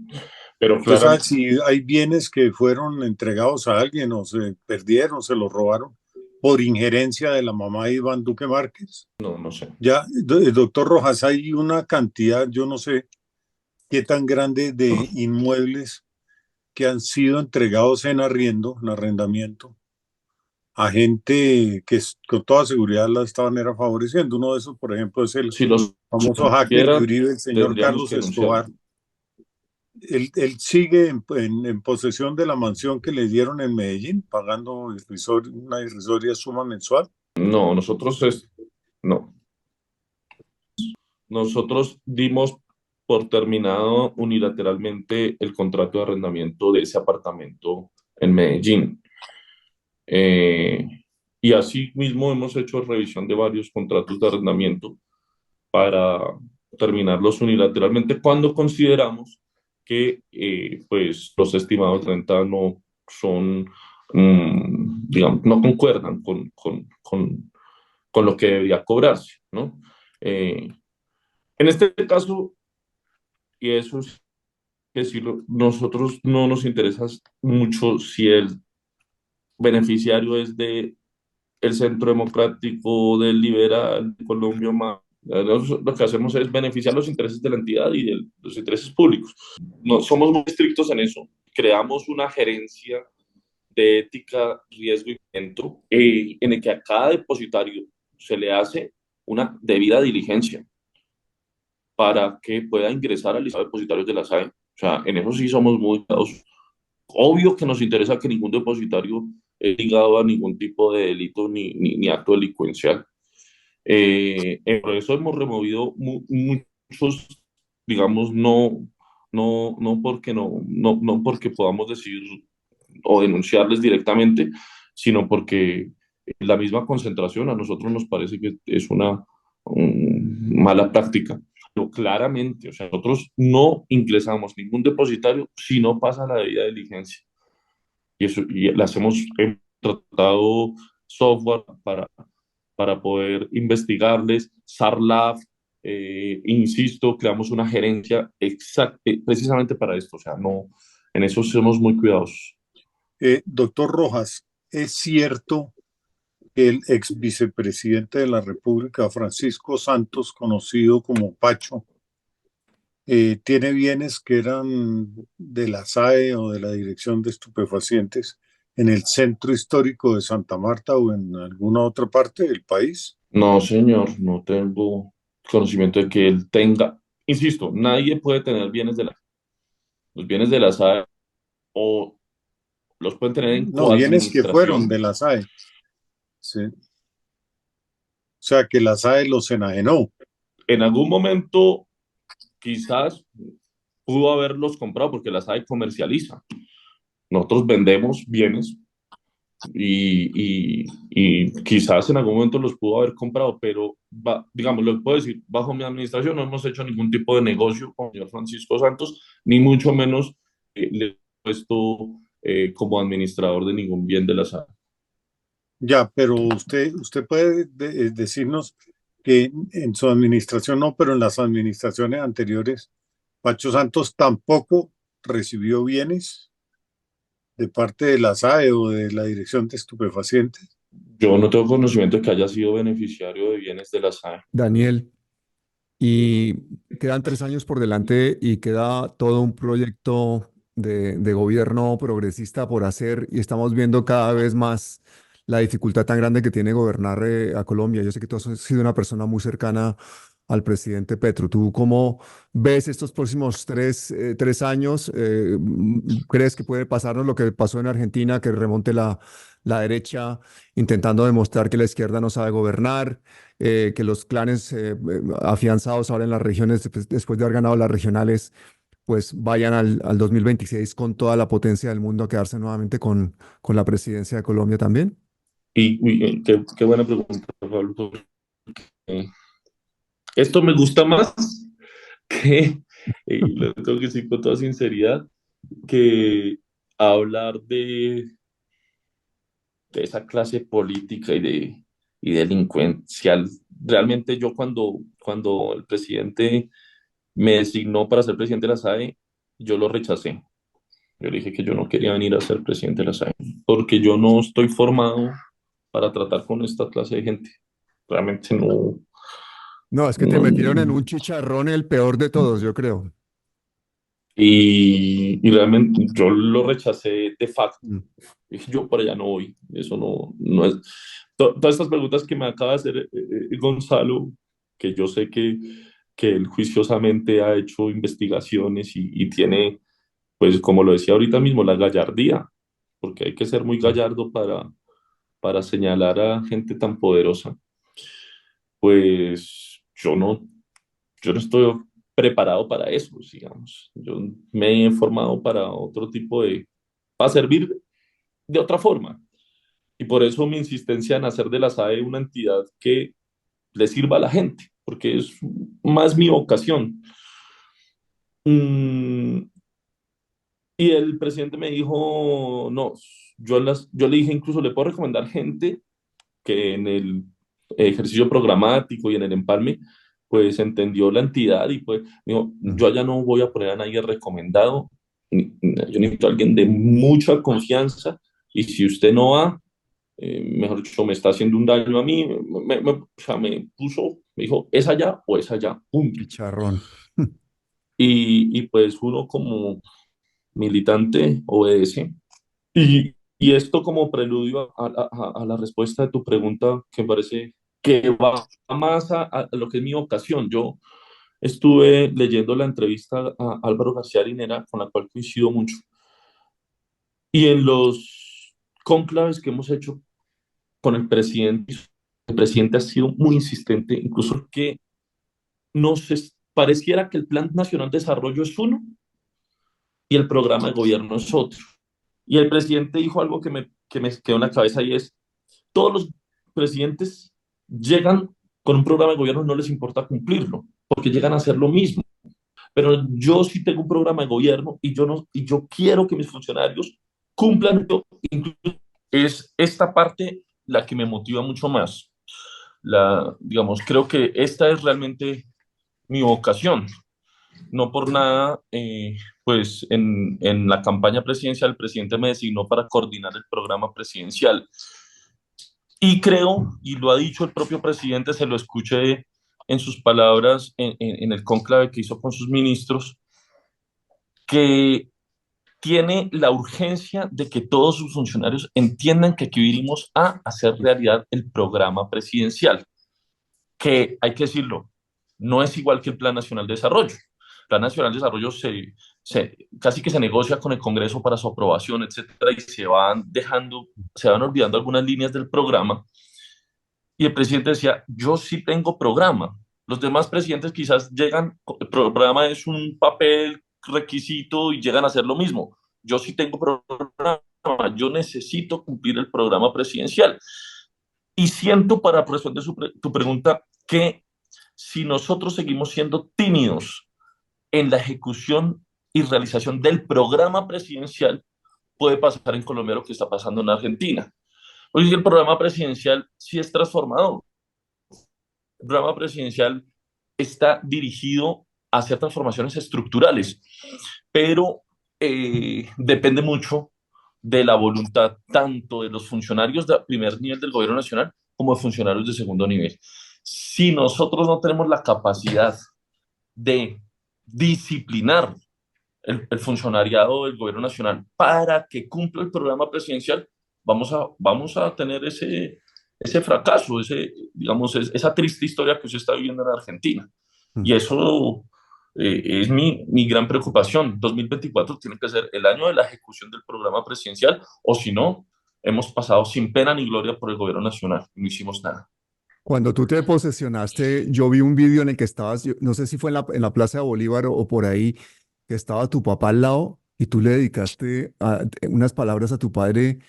pero ¿Usted sabe claramente si hay bienes que fueron entregados a alguien o se perdieron, se los robaron por injerencia de la mamá de Iván Duque Márquez? no sé. Ya, doctor Rojas, hay una cantidad, yo no sé qué tan grande de inmuebles que han sido entregados en arriendo, en arrendamiento, a gente que con toda seguridad la estaban era favoreciendo. Uno de esos, por ejemplo, es el Si los famoso hacker de supiera, Uribe, el señor tendríamos Carlos que denunciarlo. Escobar. Él sigue en posesión de la mansión que le dieron en Medellín, pagando una irrisoria suma mensual. No, no. Nosotros dimos por terminado unilateralmente el contrato de arrendamiento de ese apartamento en Medellín. Eh, y así mismo hemos hecho revisión de varios contratos de arrendamiento para terminarlos unilateralmente cuando consideramos que pues los estimados de renta no son, digamos, no concuerdan con lo que debería cobrarse, ¿no? En este caso, y eso es decirlo, nosotros no nos interesa mucho si el beneficiario es de el Centro Democrático, del Liberal, de Colombia Más. Lo que hacemos es beneficiar los intereses de la entidad y de los intereses públicos. No, somos muy estrictos en eso. Creamos una gerencia de ética, riesgo y centro en el que a cada depositario se le hace una debida diligencia para que pueda ingresar al listado de depositarios de la SAE. O sea, en eso sí somos muy cuidadosos. Obvio que nos interesa que ningún depositario ligado a ningún tipo de delito ni acto delincuencial. Por eso hemos removido muchos, digamos, no porque podamos decir o denunciarles directamente, sino porque la misma concentración a nosotros nos parece que es una mala práctica. Pero claramente, o sea, nosotros no ingresamos ningún depositario si no pasa la debida diligencia. Y le hacemos, hemos tratado software para poder investigarles, SARLAF, insisto, creamos una gerencia exacta, precisamente para esto, o sea, no, en eso somos muy cuidadosos. Doctor Rojas, ¿es cierto que el ex vicepresidente de la República, Francisco Santos, conocido como Pacho, tiene bienes que eran de la SAE o de la Dirección de Estupefacientes en el centro histórico de Santa Marta o en alguna otra parte del país? No, señor, no tengo conocimiento de que él tenga, insisto, nadie puede tener los bienes de la SAE o los pueden tener en No, bienes que fueron de coadministración. la SAE. Sí. O sea, que la SAE los enajenó. En algún momento quizás pudo haberlos comprado porque la SAE comercializa. Nosotros vendemos bienes y quizás en algún momento los pudo haber comprado, pero digamos, lo que puedo decir, bajo mi administración no hemos hecho ningún tipo de negocio con el señor Francisco Santos, ni mucho menos le he puesto como administrador de ningún bien de la SAE. Ya, pero usted puede decirnos que en su administración no, pero en las administraciones anteriores, Pacho Santos tampoco recibió bienes de parte de la SAE o de la Dirección de Estupefacientes. Yo no tengo conocimiento de que haya sido beneficiario de bienes de la SAE. Daniel, y quedan 3 años por delante y queda todo un proyecto de gobierno progresista por hacer y estamos viendo cada vez más la dificultad tan grande que tiene gobernar a Colombia. Yo sé que tú has sido una persona muy cercana al presidente Petro. ¿Tú cómo ves estos próximos 3 años? ¿Crees que puede pasarnos lo que pasó en Argentina, que remonte la derecha intentando demostrar que la izquierda no sabe gobernar, que los clanes afianzados ahora en las regiones, después de haber ganado las regionales, pues vayan al 2026 con toda la potencia del mundo a quedarse nuevamente con la presidencia de Colombia también? Qué buena pregunta, Pablo, porque esto me gusta más que, y lo tengo que decir con toda sinceridad, que hablar de esa clase política y delincuencial. Realmente yo cuando el presidente me designó para ser presidente de la SAE, yo lo rechacé. Yo le dije que yo no quería venir a ser presidente de la SAE, porque yo no estoy formado para tratar con esta clase de gente. Realmente no, No, es que te no, metieron en un chicharrón el peor de todos, yo creo. y realmente yo lo rechacé de facto. Mm. Dije, yo para allá no voy. Eso no es. Todas estas preguntas que me acaba de hacer Gonzalo, que yo sé que él juiciosamente ha hecho investigaciones y tiene, pues como lo decía ahorita mismo, la gallardía, porque hay que ser muy gallardo para señalar a gente tan poderosa. Pues yo no estoy preparado para eso, digamos. Yo me he formado para otro tipo para servir de otra forma. Y por eso mi insistencia en hacer de la SAE una entidad que le sirva a la gente, porque es más mi vocación. Mm, y el presidente me dijo, no, yo le dije incluso, le puedo recomendar gente que en el ejercicio programático y en el empalme, pues entendió la entidad y pues dijo, Mm. yo allá no voy a poner a nadie recomendado, yo necesito a alguien de mucha confianza y si usted no va, mejor dicho, me está haciendo un daño a mí, o sea, me puso, me dijo, es allá o es allá, punto. Chicharrón. Y pues uno como militante obedece. Y esto como preludio a la respuesta de tu pregunta, que me parece que va más a lo que es mi vocación. Yo estuve leyendo la entrevista a Álvaro García Linera, con la cual coincido mucho, y en los cónclaves que hemos hecho con el presidente ha sido muy insistente, incluso que pareciera que el Plan Nacional de Desarrollo es uno y el programa de gobierno es otro. Y el presidente dijo algo que me quedó en la cabeza y es, todos los presidentes llegan con un programa de gobierno y no les importa cumplirlo, porque llegan a hacer lo mismo. Pero yo sí tengo un programa de gobierno y yo, no, y yo quiero que mis funcionarios cumplan. Es esta parte la que me motiva mucho más. Digamos, creo que esta es realmente mi vocación. No por nada, pues en la campaña presidencial el presidente me designó para coordinar el programa presidencial. Y creo, y lo ha dicho el propio presidente, se lo escuché en sus palabras en el cónclave que hizo con sus ministros, que tiene la urgencia de que todos sus funcionarios entiendan que aquí vinimos a hacer realidad el programa presidencial, que hay que decirlo, no es igual que el Plan Nacional de Desarrollo. El Plan Nacional de Desarrollo casi que se negocia con el Congreso para su aprobación, etcétera, y se van olvidando algunas líneas del programa. Y el presidente decía, yo sí tengo programa. Los demás presidentes quizás llegan, el programa es un papel requisito y llegan a hacer lo mismo. Yo sí tengo programa, yo necesito cumplir el programa presidencial. Y siento, para responder tu pregunta, que si nosotros seguimos siendo tímidos en la ejecución y realización del programa presidencial, puede pasar en Colombia lo que está pasando en Argentina. Hoy el programa presidencial sí es transformador. El programa presidencial está dirigido hacia transformaciones estructurales, pero depende mucho de la voluntad tanto de los funcionarios de primer nivel del gobierno nacional como de funcionarios de segundo nivel. Si nosotros no tenemos la capacidad de disciplinar el funcionariado del gobierno nacional para que cumpla el programa presidencial, vamos a tener ese fracaso, digamos, esa triste historia que usted está viviendo en Argentina. Mm. Y eso es mi gran preocupación. 2024 tiene que ser el año de la ejecución del programa presidencial, o si no, hemos pasado sin pena ni gloria por el gobierno nacional, no hicimos nada. Cuando tú te posesionaste, yo vi un vídeo en el que estabas, no sé si fue en la Plaza de Bolívar o por ahí, que estaba tu papá al lado y tú le dedicaste unas palabras a tu padre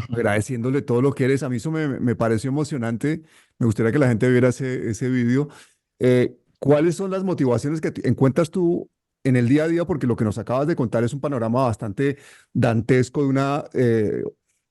agradeciéndole todo lo que eres. A mí eso me pareció emocionante. Me gustaría que la gente viera ese vídeo. ¿Cuáles son las motivaciones que encuentras tú en el día a día? Porque lo que nos acabas de contar es un panorama bastante dantesco de una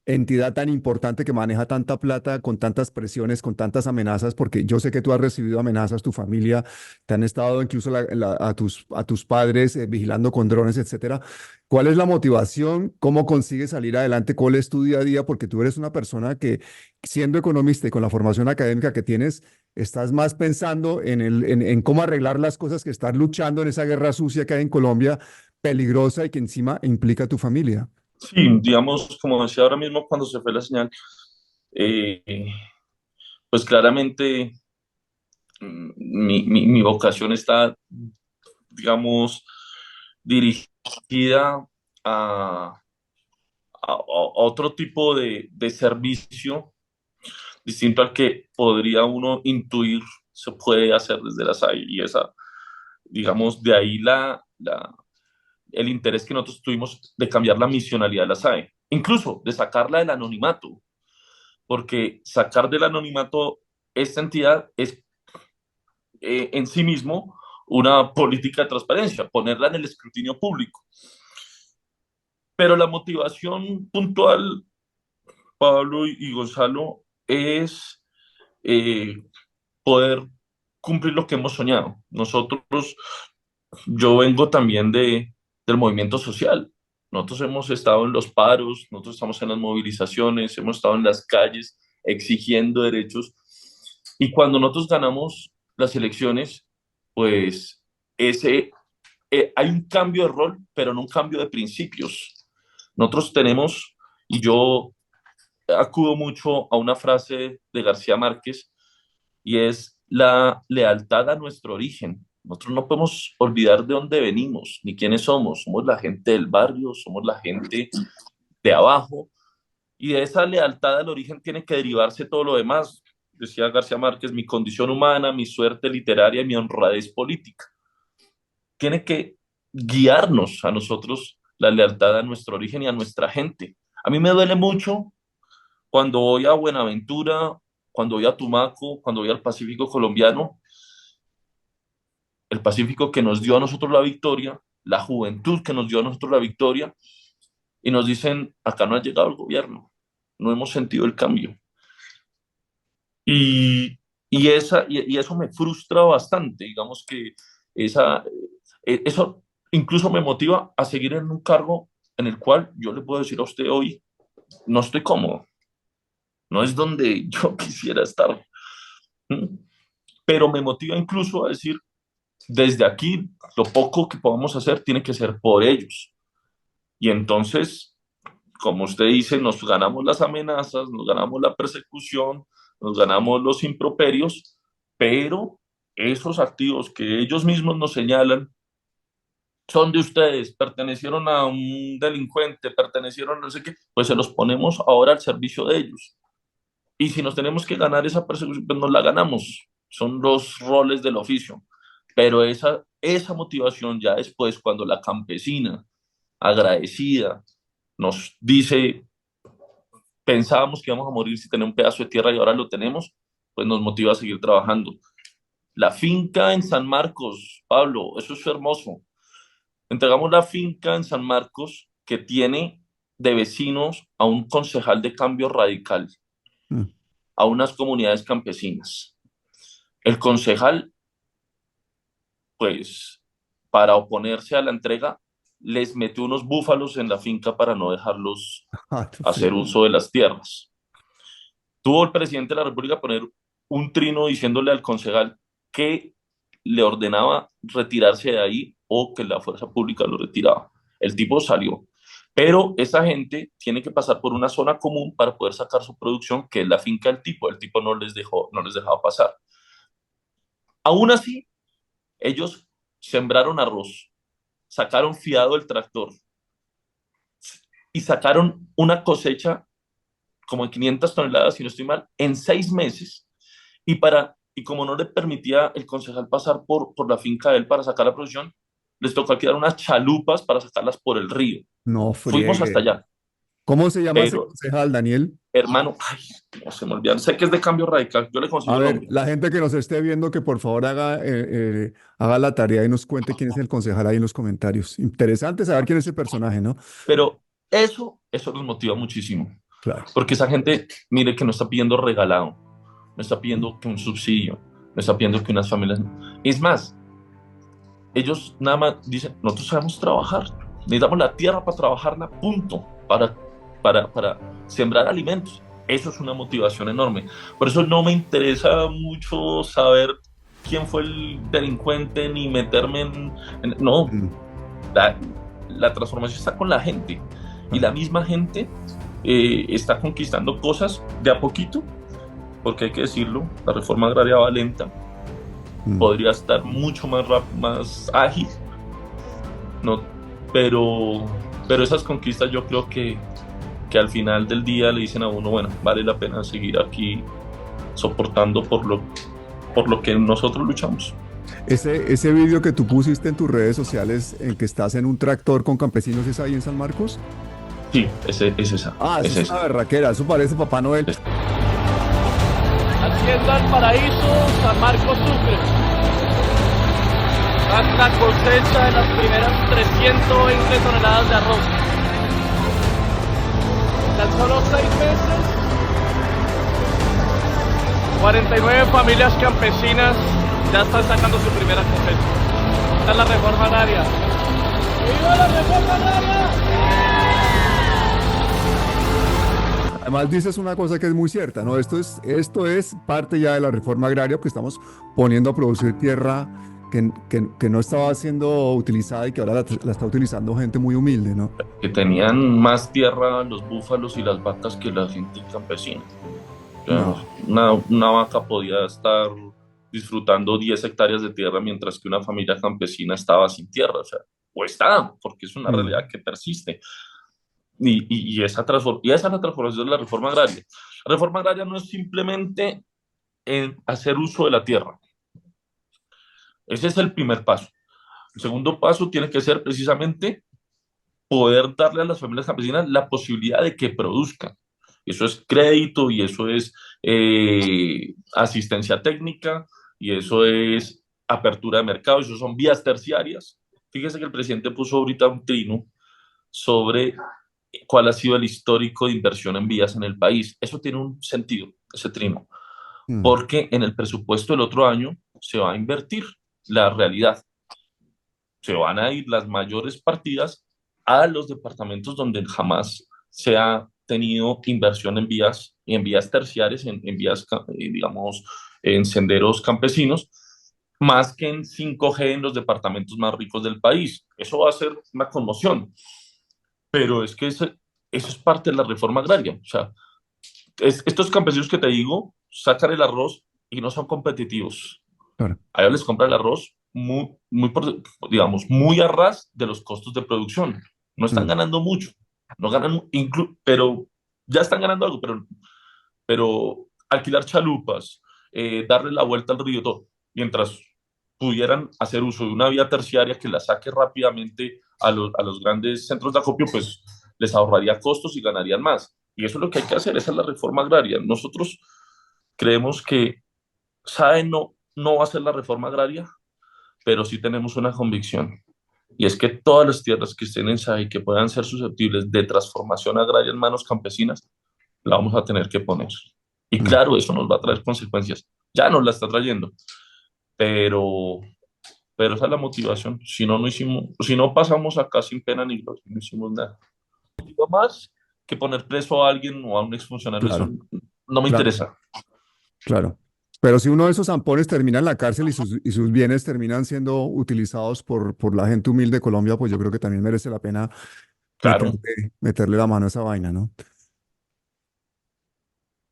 entidad tan importante que maneja tanta plata, con tantas presiones, con tantas amenazas, porque yo sé que tú has recibido amenazas, tu familia, te han estado incluso a tus padres vigilando con drones, etcétera. ¿Cuál es la motivación? ¿Cómo consigues salir adelante? ¿Cuál es tu día a día? Porque tú eres una persona que, siendo economista y con la formación académica que tienes, estás más pensando en cómo arreglar las cosas que estar luchando en esa guerra sucia que hay en Colombia, peligrosa y que encima implica a tu familia. Sí, digamos, como decía ahora mismo cuando se fue la señal, eh, pues claramente mi vocación está, digamos, dirigida a otro tipo de servicio distinto al que podría uno intuir se puede hacer desde la SAI y esa, digamos, de ahí el interés que nosotros tuvimos de cambiar la misionalidad de la SAE, incluso de sacarla del anonimato, porque sacar del anonimato esta entidad es en sí mismo una política de transparencia, ponerla en el escrutinio público. Pero la motivación puntual, Pablo y Gonzalo, es eh, poder cumplir lo que hemos soñado. Nosotros, yo vengo también del movimiento social. Nosotros hemos estado en los paros, nosotros estamos en las movilizaciones, hemos estado en las calles exigiendo derechos. Y cuando nosotros ganamos las elecciones, pues hay un cambio de rol, pero no un cambio de principios. Nosotros tenemos, y yo acudo mucho a una frase de García Márquez, y es la lealtad a nuestro origen. Nosotros no podemos olvidar de dónde venimos, ni quiénes somos. Somos la gente del barrio, somos la gente de abajo, y de esa lealtad al origen tiene que derivarse todo lo demás. Decía García Márquez, mi condición humana, mi suerte literaria y mi honradez política. Tiene que guiarnos a nosotros la lealtad a nuestro origen y a nuestra gente. A mí me duele mucho cuando voy a Buenaventura, cuando voy a Tumaco, cuando voy al Pacífico colombiano, el Pacífico que nos dio a nosotros la victoria, la juventud que nos dio a nosotros la victoria, y nos dicen, acá no ha llegado el gobierno, no hemos sentido el cambio. Y eso me frustra bastante, digamos que eso incluso me motiva a seguir en un cargo en el cual yo le puedo decir a usted hoy, no estoy cómodo, no es donde yo quisiera estar. ¿Mm? Pero me motiva incluso a decir, desde aquí, lo poco que podamos hacer tiene que ser por ellos. Y entonces, como usted dice, nos ganamos las amenazas, nos ganamos la persecución, nos ganamos los improperios, pero esos activos que ellos mismos nos señalan son de ustedes, pertenecieron a un delincuente, pertenecieron a no sé qué, pues se los ponemos ahora al servicio de ellos. Y si nos tenemos que ganar esa persecución, pues nos la ganamos. Son los roles del oficio. Pero esa motivación ya después, cuando la campesina agradecida nos dice, pensábamos que íbamos a morir si tenemos un pedazo de tierra y ahora lo tenemos, pues nos motiva a seguir trabajando. La finca en San Marcos, Pablo, eso es hermoso. Entregamos la finca en San Marcos que tiene de vecinos a un concejal de Cambio Radical, Mm. a unas comunidades campesinas. El concejal, pues, para oponerse a la entrega, les metió unos búfalos en la finca para no dejarlos Ah, hacer uso de las tierras. Tuvo el presidente de la República poner un trino diciéndole al concejal que le ordenaba retirarse de ahí o que la fuerza pública lo retiraba. El tipo salió. Pero esa gente tiene que pasar por una zona común para poder sacar su producción, que es la finca del tipo. El tipo no les dejaba pasar. Aún así, ellos sembraron arroz, sacaron fiado el tractor y sacaron una cosecha como de 500 toneladas, si no estoy mal, en 6 meses, y como no le permitía el concejal pasar por la finca de él para sacar la producción, les tocó alquilar unas chalupas para sacarlas por el río. No Fuimos hasta friegue. allá, ¿Cómo se llama ese pero concejal, Daniel? hermano, ay, no se me olvidan, sé que es de Cambio Radical, yo le A consigo el ver, nombre, la gente que nos esté viendo, que por favor haga la tarea y nos cuente quién es el concejal ahí en los comentarios. Interesante saber quién es ese personaje, ¿no? pero eso nos motiva muchísimo, Claro. porque esa gente, mire que no está pidiendo regalado, no está pidiendo que un subsidio, no está pidiendo que unas familias, es más, ellos nada más dicen, nosotros sabemos trabajar, necesitamos la tierra para trabajarla, punto, para sembrar alimentos. Eso es una motivación enorme. Por eso no me interesa mucho saber quién fue el delincuente ni meterme no, Mm, la transformación está con la gente y la misma gente está conquistando cosas de a poquito, porque hay que decirlo, la reforma agraria va lenta, mm. podría estar mucho más ágil, ¿no? Pero esas conquistas yo creo que al final del día le dicen a uno, bueno, vale la pena seguir aquí soportando por lo que nosotros luchamos. Ese vídeo que tú pusiste en tus redes sociales en que estás en un tractor con campesinos, ¿es ahí en San Marcos? Sí, es esa. Ah, es eso es esa. una berraquera, eso parece Papá Noel. Hacienda El Paraíso, San Marcos, Sucre. La cosecha de las primeras 320 toneladas de arroz. Tan solo 6 meses, 49 familias campesinas ya están sacando su primera cosecha. Esta es la reforma agraria. ¡Viva la reforma agraria! Además dices una cosa que es muy cierta, ¿no? Esto es parte ya de la reforma agraria, porque estamos poniendo a producir tierra que no estaba siendo utilizada y que ahora la está utilizando gente muy humilde, ¿no? Que tenían más tierra los búfalos y las vacas que la gente campesina. O sea, No. una vaca podía estar disfrutando 10 hectáreas de tierra mientras que una familia campesina estaba sin tierra, o sea, o está, porque es una realidad que persiste. Y esa es la transformación de la reforma agraria. La reforma agraria no es simplemente hacer uso de la tierra. Ese es el primer paso. El segundo paso tiene que ser precisamente poder darle a las familias campesinas la posibilidad de que produzcan. Eso es crédito y eso es asistencia técnica y eso es apertura de mercado, eso son vías terciarias. Fíjese que el presidente puso ahorita un trino sobre cuál ha sido el histórico de inversión en vías en el país. Eso tiene un sentido, ese trino, porque en el presupuesto del otro año se va a invertir la realidad. Se van a ir las mayores partidas a los departamentos donde jamás se ha tenido inversión en vías terciarias, en vías, digamos, en senderos campesinos, más que en 5G en los departamentos más ricos del país. Eso va a ser una conmoción, pero es que eso es parte de la reforma agraria. O sea, estos campesinos que te digo sacan el arroz y no son competitivos. Claro. A ellos les compra el arroz digamos, muy a ras de los costos de producción. No están ganando mucho, no ganan, pero ya están ganando algo, pero alquilar chalupas, darle la vuelta al río, todo, mientras pudieran hacer uso de una vía terciaria que la saque rápidamente a los grandes centros de acopio, pues les ahorraría costos y ganarían más. Y eso es lo que hay que hacer, esa es la reforma agraria. Nosotros creemos que SAE no va a ser la reforma agraria, pero sí tenemos una convicción, y es que todas las tierras que estén en SAE y que puedan ser susceptibles de transformación agraria en manos campesinas, la vamos a tener que poner. Y claro, eso nos va a traer consecuencias. Ya nos la está trayendo, pero, pero esa es la motivación. Si no pasamos acá sin pena ni gloria, no hicimos nada. No más que poner preso a alguien o a un exfuncionario, eso Claro, no me claro, interesa. claro. Pero si uno de esos zampones termina en la cárcel y sus bienes terminan siendo utilizados por la gente humilde de Colombia, pues yo creo que también merece la pena Claro, meterle la mano a esa vaina, ¿no?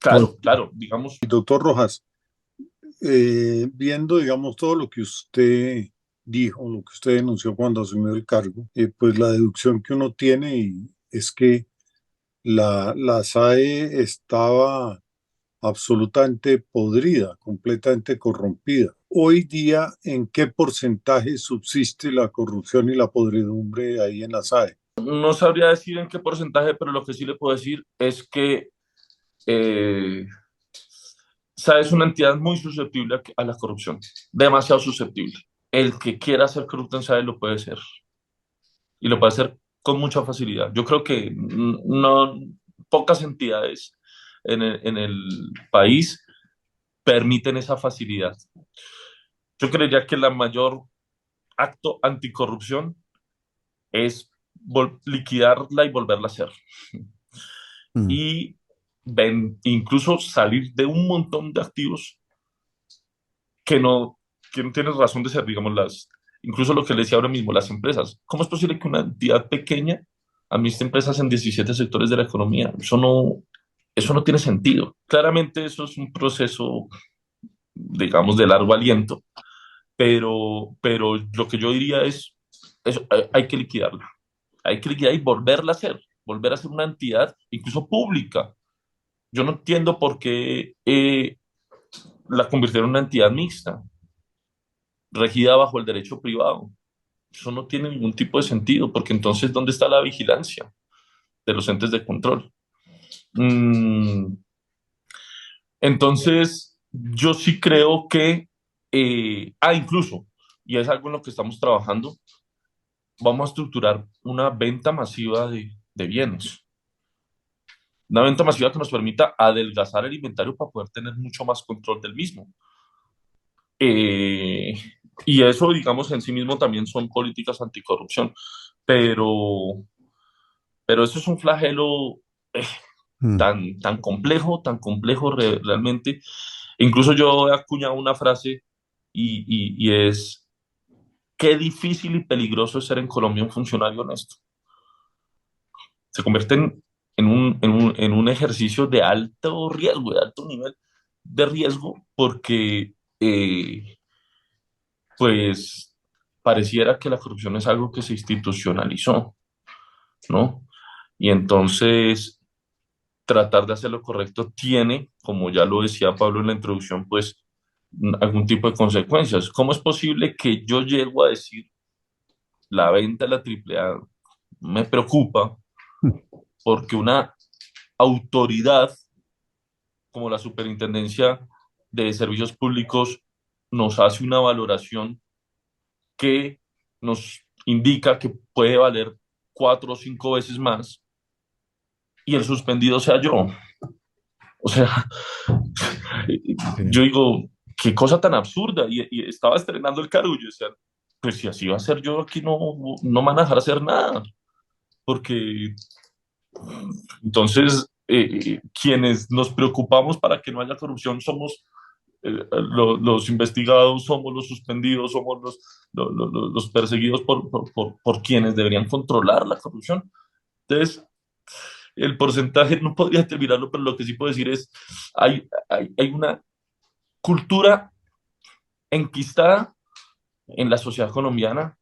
Pues, claro, digamos. Doctor Rojas, viendo, digamos, todo lo que usted dijo, lo que usted denunció cuando asumió el cargo, pues la deducción que uno tiene es que La SAE estaba absolutamente podrida, completamente corrompida. Hoy día, ¿en qué porcentaje subsiste la corrupción y la podredumbre ahí en la SAE? No sabría decir en qué porcentaje, pero lo que sí le puedo decir es que eh, SAE es una entidad muy susceptible a la corrupción, demasiado susceptible. El que quiera ser corrupto en SAE lo puede ser y lo puede hacer con mucha facilidad. Yo creo que no, pocas entidades en el país permiten esa facilidad. Yo creería que la mayor acto anticorrupción es liquidarla y volverla a hacer. Mm. Y incluso salir de un montón de activos que no tienen razón de ser, digamos, incluso lo que le decía ahora mismo, las empresas. ¿Cómo es posible que una entidad pequeña administre empresas en 17 sectores de la economía? Eso no tiene sentido. Claramente eso es un proceso, digamos, de largo aliento, pero lo que yo diría es, eso, hay que liquidarla. Hay que liquidar y volver a ser una entidad incluso pública. Yo no entiendo por qué la convirtieron en una entidad mixta, regida bajo el derecho privado. Eso no tiene ningún tipo de sentido, porque entonces, ¿dónde está la vigilancia de los entes de control? Mm, entonces, yo sí creo que, incluso, y es algo en lo que estamos trabajando, vamos a estructurar una venta masiva de bienes. Una venta masiva que nos permita adelgazar el inventario para poder tener mucho más control del mismo. Eh, y eso, digamos, en sí mismo también son políticas anticorrupción. Pero, pero eso es un flagelo eh, Mm. tan complejo realmente. Incluso yo he acuñado una frase y es, qué difícil y peligroso es ser en Colombia un funcionario honesto. Se convierte en un ejercicio de alto riesgo, de alto nivel de riesgo, porque pues pareciera que la corrupción es algo que se institucionalizó, ¿no? Y entonces tratar de hacer lo correcto tiene, como ya lo decía Pablo en la introducción, pues algún tipo de consecuencias. ¿Cómo es posible que yo llego a decir la venta de la AAA me preocupa porque una autoridad como la Superintendencia de Servicios Públicos nos hace una valoración que nos indica que puede valer 4 o 5 veces más y el suspendido sea yo? O sea, Sí. yo digo, qué cosa tan absurda. Y estaba estrenando el cargo y yo decía, pues si así va a ser yo aquí no me van a dejar hacer nada. Porque entonces quienes nos preocupamos para que no haya corrupción somos los investigados, somos los suspendidos, somos los perseguidos por quienes deberían controlar la corrupción. Entonces, el porcentaje no podría determinarlo, pero lo que sí puedo decir es, hay una cultura enquistada en la sociedad colombiana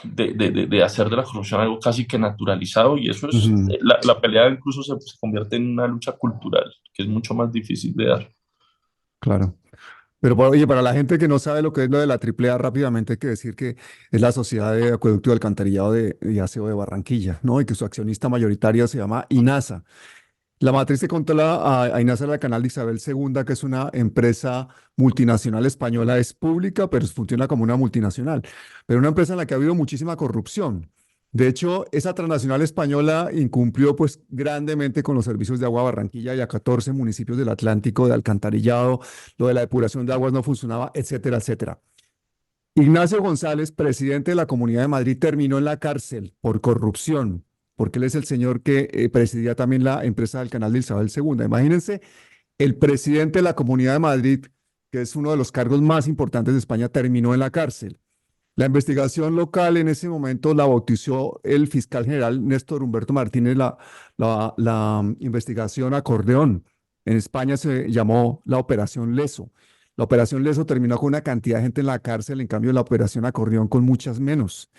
de hacer de la corrupción algo casi que naturalizado, y eso es, Ujú. la pelea incluso se convierte en una lucha cultural, que es mucho más difícil de dar. Claro. Pero oye, para la gente que no sabe lo que es lo de la AAA, rápidamente hay que decir que es la Sociedad de Acueducto y Alcantarillado y Aseo de Barranquilla, ¿no? Y que su accionista mayoritaria se llama INASA. La matriz se controla a INASA, la Canal de Isabel II, que es una empresa multinacional española, es pública, pero funciona como una multinacional. Pero una empresa en la que ha habido muchísima corrupción. De hecho, esa transnacional española incumplió pues grandemente con los servicios de agua a Barranquilla y a 14 municipios del Atlántico de alcantarillado, lo de la depuración de aguas no funcionaba, etcétera, etcétera. Ignacio González, presidente de la Comunidad de Madrid, terminó en la cárcel por corrupción, porque él es el señor que presidía también la empresa del Canal de Isabel II. Imagínense, el presidente de la Comunidad de Madrid, que es uno de los cargos más importantes de España, terminó en la cárcel. La investigación local en ese momento la bautizó el fiscal general Néstor Humberto Martínez, la investigación Acordeón. En España se llamó la Operación Leso. La Operación Leso terminó con una cantidad de gente en la cárcel, en cambio la Operación Acordeón con muchas menos.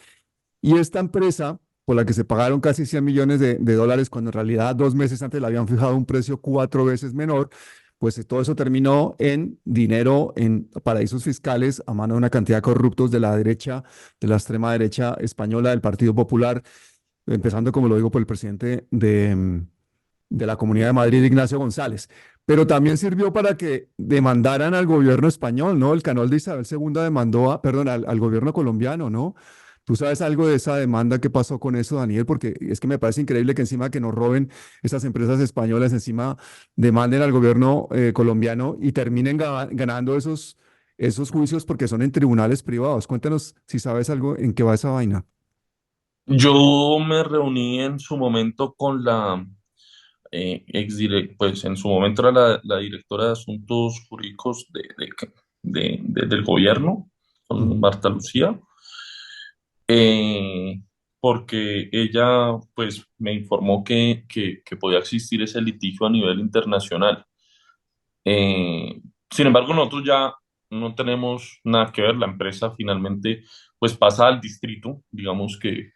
Y esta empresa por la que se pagaron casi 100 millones de dólares, cuando en realidad 2 meses antes le habían fijado un precio 4 veces menor, pues todo eso terminó en dinero en paraísos fiscales a mano de una cantidad de corruptos de la derecha, de la extrema derecha española, del Partido Popular, empezando, como lo digo, por el presidente de la Comunidad de Madrid, Ignacio González. Pero también sirvió para que demandaran al gobierno español, ¿no? El canal de Isabel II demandó, perdón, al gobierno colombiano, ¿no? ¿Tú sabes algo de esa demanda? ¿Qué pasó con eso, Daniel? Porque es que me parece increíble que encima que nos roben esas empresas españolas, encima demanden al gobierno colombiano y terminen ganando esos juicios porque son en tribunales privados. Cuéntanos si sabes algo en qué va esa vaina. Yo me reuní en su momento con la pues en su momento era la directora de Asuntos Jurídicos del gobierno, con Mm, Marta Lucía, eh, porque ella pues me informó que podía existir ese litigio a nivel internacional. Sin embargo, nosotros ya no tenemos nada que ver, la empresa finalmente pues pasa al distrito, digamos que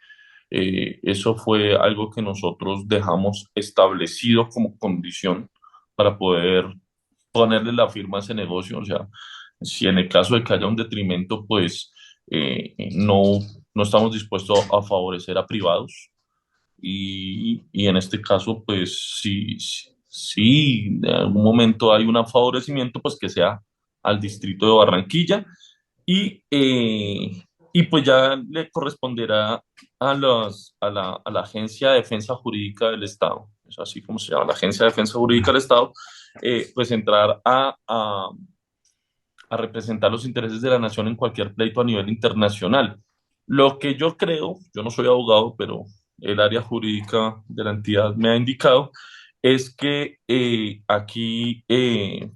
eso fue algo que nosotros dejamos establecido como condición para poder ponerle la firma a ese negocio. O sea, si en el caso de que haya un detrimento, pues no estamos dispuestos a favorecer a privados. Y en este caso, pues si de algún momento hay un favorecimiento, pues que sea al distrito de Barranquilla y, y pues ya le corresponderá a la Agencia de Defensa Jurídica del Estado, es así como se llama, la Agencia de Defensa Jurídica del Estado, pues entrar a representar los intereses de la nación en cualquier pleito a nivel internacional. Lo que yo creo, yo no soy abogado, pero el área jurídica de la entidad me ha indicado, es que aquí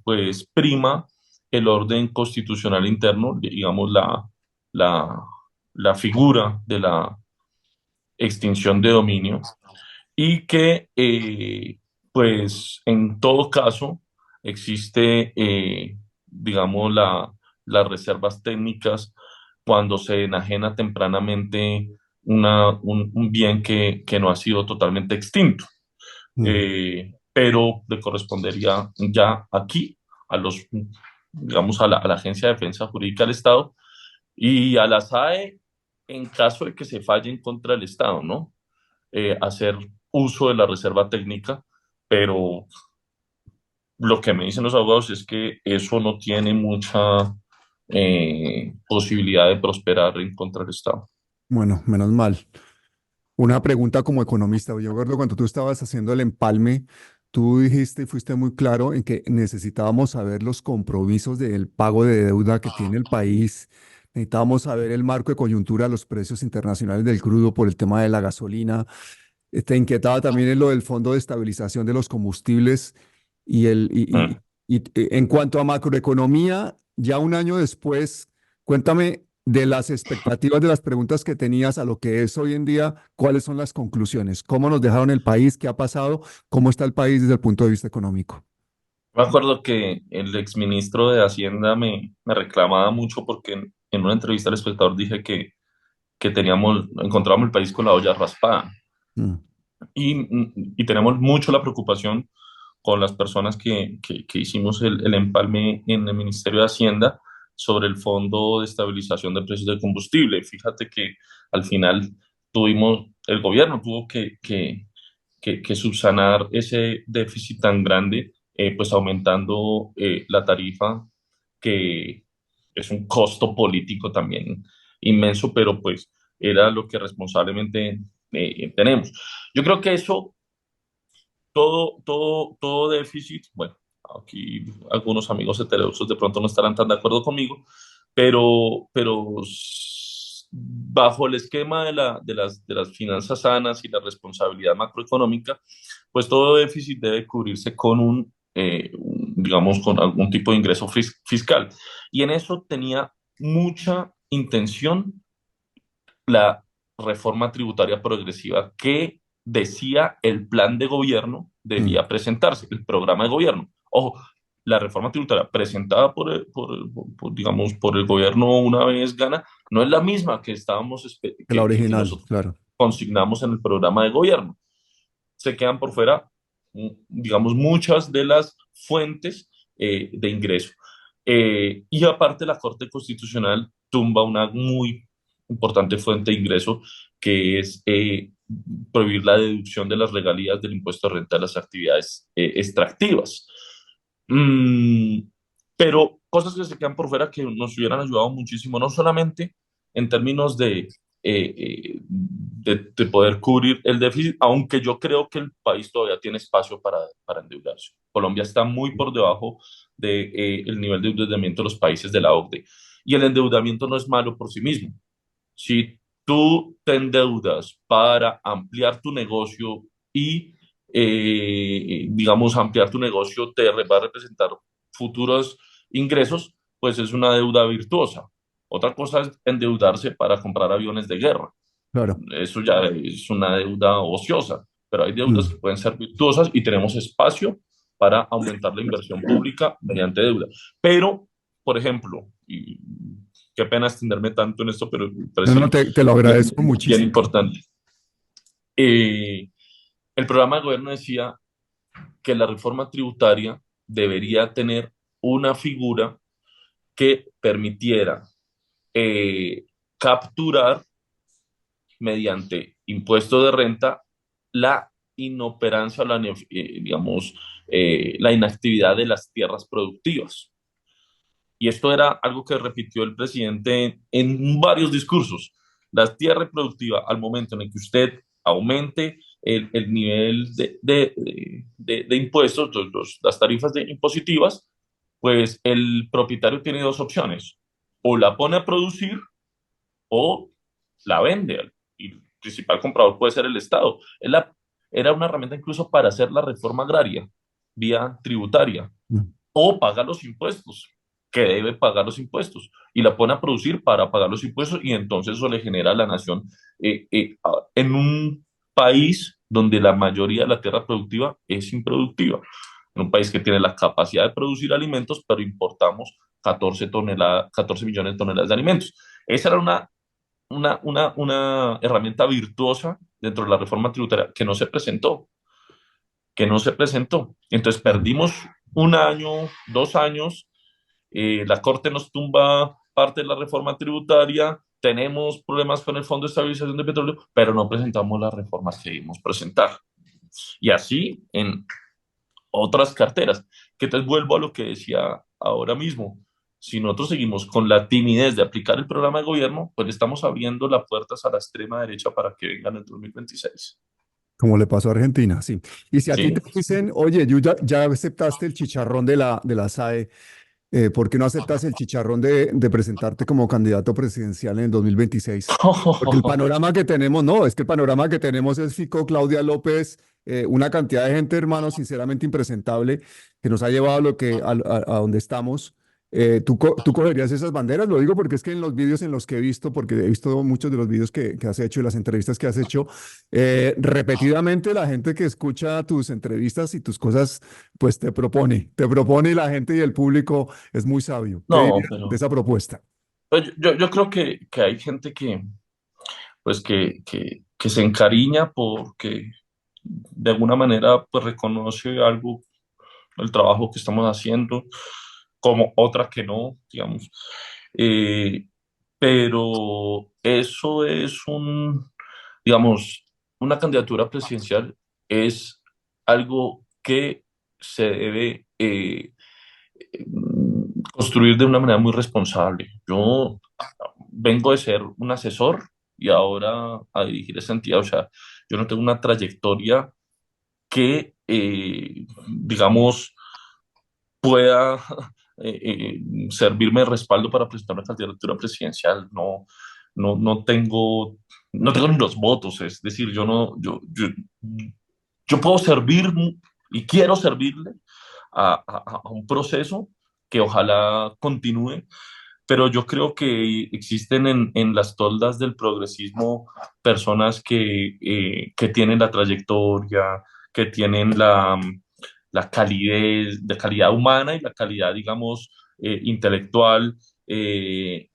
pues prima el orden constitucional interno, digamos la, la figura de la extinción de dominio y que pues en todo caso existe, digamos, las reservas técnicas cuando se enajena tempranamente un bien que no ha sido totalmente extinto. mm. Pero le correspondería ya aquí a digamos, a la Agencia de Defensa Jurídica del Estado y a la SAE en caso de que se falle en contra del Estado, ¿no? Hacer uso de la reserva técnica, pero lo que me dicen los abogados es que eso no tiene mucha posibilidad de prosperar en contra del Estado. Bueno, menos mal. Una pregunta como economista. Yo recuerdo cuando tú estabas haciendo el empalme, tú dijiste y fuiste muy claro en que necesitábamos saber los compromisos del pago de deuda que tiene el país. Necesitábamos saber el marco de coyuntura, los precios internacionales del crudo por el tema de la gasolina. Te inquietaba también en lo del Fondo de Estabilización de los Combustibles y, Mm. en cuanto a macroeconomía, ya un año después, cuéntame de las expectativas de las preguntas que tenías a lo que es hoy en día, ¿cuáles son las conclusiones? ¿Cómo nos dejaron el país? ¿Qué ha pasado? ¿Cómo está el país desde el punto de vista económico? Me acuerdo que el exministro de Hacienda me reclamaba mucho porque en una entrevista al espectador dije que encontrábamos el país con la olla raspada. Mm, Y tenemos mucho la preocupación con las personas que hicimos el empalme en el Ministerio de Hacienda sobre el Fondo de Estabilización de Precios de Combustible. Fíjate que al final el gobierno tuvo que subsanar ese déficit tan grande, pues aumentando la tarifa, que es un costo político también inmenso, pero pues era lo que responsablemente tenemos. Yo creo que eso, todo déficit, bueno, aquí algunos amigos heterodoxos de pronto no estarán tan de acuerdo conmigo, pero bajo el esquema de las finanzas sanas y la responsabilidad macroeconómica, pues todo déficit debe cubrirse con digamos, con algún tipo de ingreso fiscal. Y en eso tenía mucha intención la reforma tributaria progresiva que decía el plan de gobierno mm. debía presentarse, el programa de gobierno. Ojo, la reforma tributaria presentada digamos, por el gobierno una vez gana, no es la misma que estábamos, La que original, nosotros claro. consignamos en el programa de gobierno. Se quedan por fuera, digamos, muchas de las fuentes de ingreso. Y aparte la Corte Constitucional tumba una muy importante fuente de ingreso que es prohibir la deducción de las regalías del impuesto de renta de las actividades extractivas. Mm, pero cosas que se quedan por fuera que nos hubieran ayudado muchísimo, no solamente en términos de poder cubrir el déficit, aunque yo creo que el país todavía tiene espacio para endeudarse. Colombia está muy por debajo del nivel de endeudamiento de los países de la OCDE. Y el endeudamiento no es malo por sí mismo. Si tú te endeudas para ampliar tu negocio y, digamos, ampliar tu negocio va a representar futuros ingresos, pues es una deuda virtuosa. Otra cosa es endeudarse para comprar aviones de guerra. Claro. Eso ya es una deuda ociosa, pero hay deudas que Mm. pueden ser virtuosas y tenemos espacio para aumentar la inversión pública mediante deuda. Pero, por ejemplo, y qué pena extenderme tanto en esto, pero me No, parece no, te lo agradezco bien muchísimo. importante. El programa de gobierno decía que la reforma tributaria debería tener una figura que permitiera capturar mediante impuesto de renta la inoperancia o digamos, la inactividad de las tierras productivas. Y esto era algo que repitió el presidente en varios discursos. La tierra productiva, al momento en el que usted aumente el nivel de impuestos, las tarifas impositivas, pues el propietario tiene dos opciones: o la pone a producir o la vende. Y el principal comprador puede ser el Estado. Era una herramienta incluso para hacer la reforma agraria vía tributaria, Mm. o paga los impuestos, que debe pagar los impuestos, y la pone a producir para pagar los impuestos, y entonces eso le genera a la nación en un país donde la mayoría de la tierra productiva es improductiva, en un país que tiene la capacidad de producir alimentos, pero importamos 14 millones de toneladas de alimentos. Esa era una herramienta virtuosa dentro de la reforma tributaria que no se presentó. Entonces Claro. perdimos un año, 2 años, la Corte nos tumba parte de la reforma tributaria, tenemos problemas con el Fondo de Estabilización de Petróleo, pero no presentamos las reformas que debimos presentar. Y así en otras carteras, que entonces vuelvo a lo que decía ahora mismo. Si nosotros seguimos con la timidez de aplicar el programa de gobierno, pues le estamos abriendo las puertas a la extrema derecha para que vengan en el 2026. Como le pasó a Argentina, sí. Y si a ti Sí. te dicen, oye, ya aceptaste el chicharrón de la SAE, ¿por qué no aceptas el chicharrón de presentarte como candidato presidencial en el 2026? Porque el panorama que tenemos, no, es que el panorama que tenemos es Fico, Claudia López, una cantidad de gente, hermano, sinceramente impresentable, que nos ha llevado a donde estamos. ¿Tú cogerías esas banderas? Lo digo porque es que en los vídeos en los que he visto, porque he visto muchos de los vídeos que has hecho y las entrevistas que has hecho, repetidamente la gente que escucha tus entrevistas y tus cosas, pues te propone y la gente y el público es muy sabio. ¿Qué No, dirías de pero esa propuesta? yo creo que hay gente pues que se encariña porque de alguna manera pues reconoce algo, el trabajo que estamos haciendo, como otra que no, digamos. Eh, pero eso es digamos, una candidatura presidencial es algo que se debe construir de una manera muy responsable. Yo vengo de ser un asesor y ahora a dirigir esa entidad, o sea, yo no tengo una trayectoria que, digamos, pueda servirme de respaldo para presentar una candidatura presidencial. No tengo ni los votos, es decir, yo no, yo puedo servir y quiero servirle a un proceso que ojalá continúe, pero yo creo que existen en las toldas del progresismo personas que tienen la trayectoria, que tienen la calidez, de calidad humana y la calidad, digamos, intelectual, que,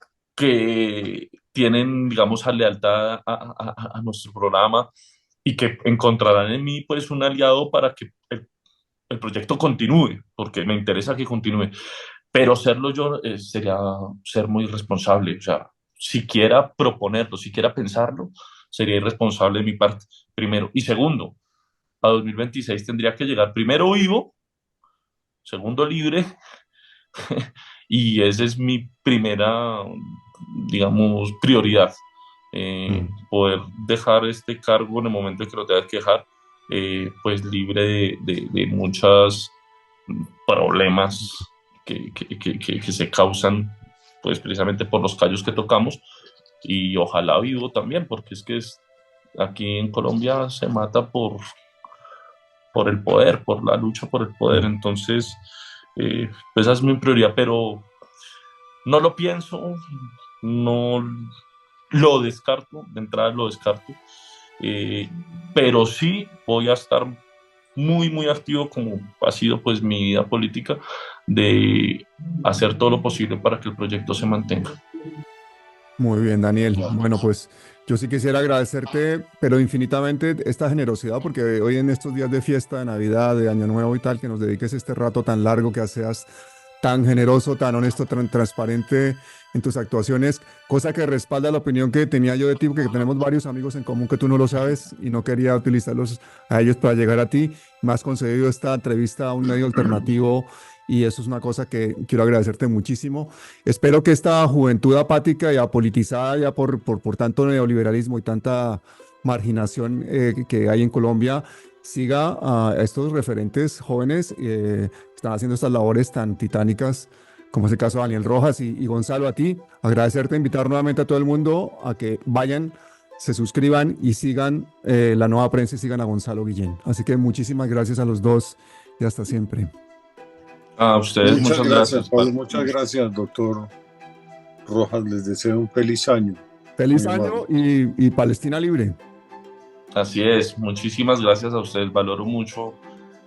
tienen, digamos, a lealtad a nuestro programa y que encontrarán en mí pues un aliado para que el proyecto continúe, porque me interesa que continúe, pero serlo yo sería ser muy irresponsable, o sea, siquiera proponerlo, siquiera pensarlo, sería irresponsable de mi parte, primero. Y segundo, a 2026 tendría que llegar primero vivo, segundo libre, y esa es mi primera, digamos, prioridad. Poder dejar este cargo en el momento en que lo tenga que dejar, pues libre de muchos problemas que se causan pues precisamente por los callos que tocamos, y ojalá vivo también, porque es que aquí en Colombia se mata por el poder, por la lucha por el poder. Entonces, pues esa es mi prioridad, pero no lo pienso, no lo descarto, de entrada lo descarto, pero sí voy a estar muy, muy activo, como ha sido pues mi vida política, de hacer todo lo posible para que el proyecto se mantenga. Muy bien, Daniel. Bueno, pues yo sí quisiera agradecerte, pero infinitamente esta generosidad, porque hoy en estos días de fiesta, de Navidad, de Año Nuevo y tal, que nos dediques este rato tan largo, que seas tan generoso, tan honesto, tan transparente en tus actuaciones, cosa que respalda la opinión que tenía yo de ti, porque tenemos varios amigos en común que tú no lo sabes y no quería utilizarlos a ellos para llegar a ti. Me has concedido esta entrevista a un medio alternativo y eso es una cosa que quiero agradecerte muchísimo. Espero que esta juventud apática y apolitizada ya por tanto neoliberalismo y tanta marginación que hay en Colombia siga a estos referentes jóvenes que están haciendo estas labores tan titánicas, como es el caso de Daniel Rojas y Gonzalo. A ti, agradecerte, invitar nuevamente a todo el mundo a que vayan, se suscriban y sigan La Nueva Prensa y sigan a Gonzalo Guillén. Así que muchísimas gracias a los dos y hasta siempre. A ustedes, muchas gracias, Pablo. Muchas gracias, doctor Rojas. Les deseo un feliz año. Feliz año y Palestina libre. Así es, muchísimas gracias a ustedes. Valoro mucho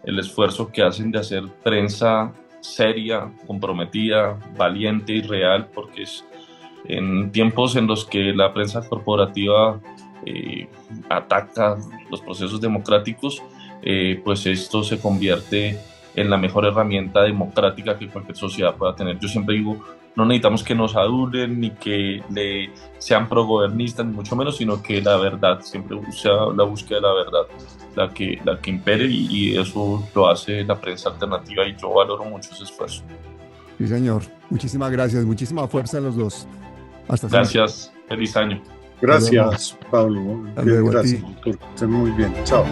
el esfuerzo que hacen de hacer prensa seria, comprometida, valiente y real, porque es en tiempos en los que la prensa corporativa ataca los procesos democráticos, pues esto se convierte en la mejor herramienta democrática que cualquier sociedad pueda tener. Yo siempre digo, no necesitamos que nos adulen ni que sean progobernistas, ni mucho menos, sino que la verdad, siempre sea la búsqueda de la verdad la que impere, y eso lo hace la prensa alternativa, y yo valoro mucho ese esfuerzo. Sí, señor. Muchísimas gracias, muchísima fuerza a los dos. Hasta gracias, siempre. Feliz año. Gracias, Pablo. Gracias, doctor. Estén muy bien. Chao.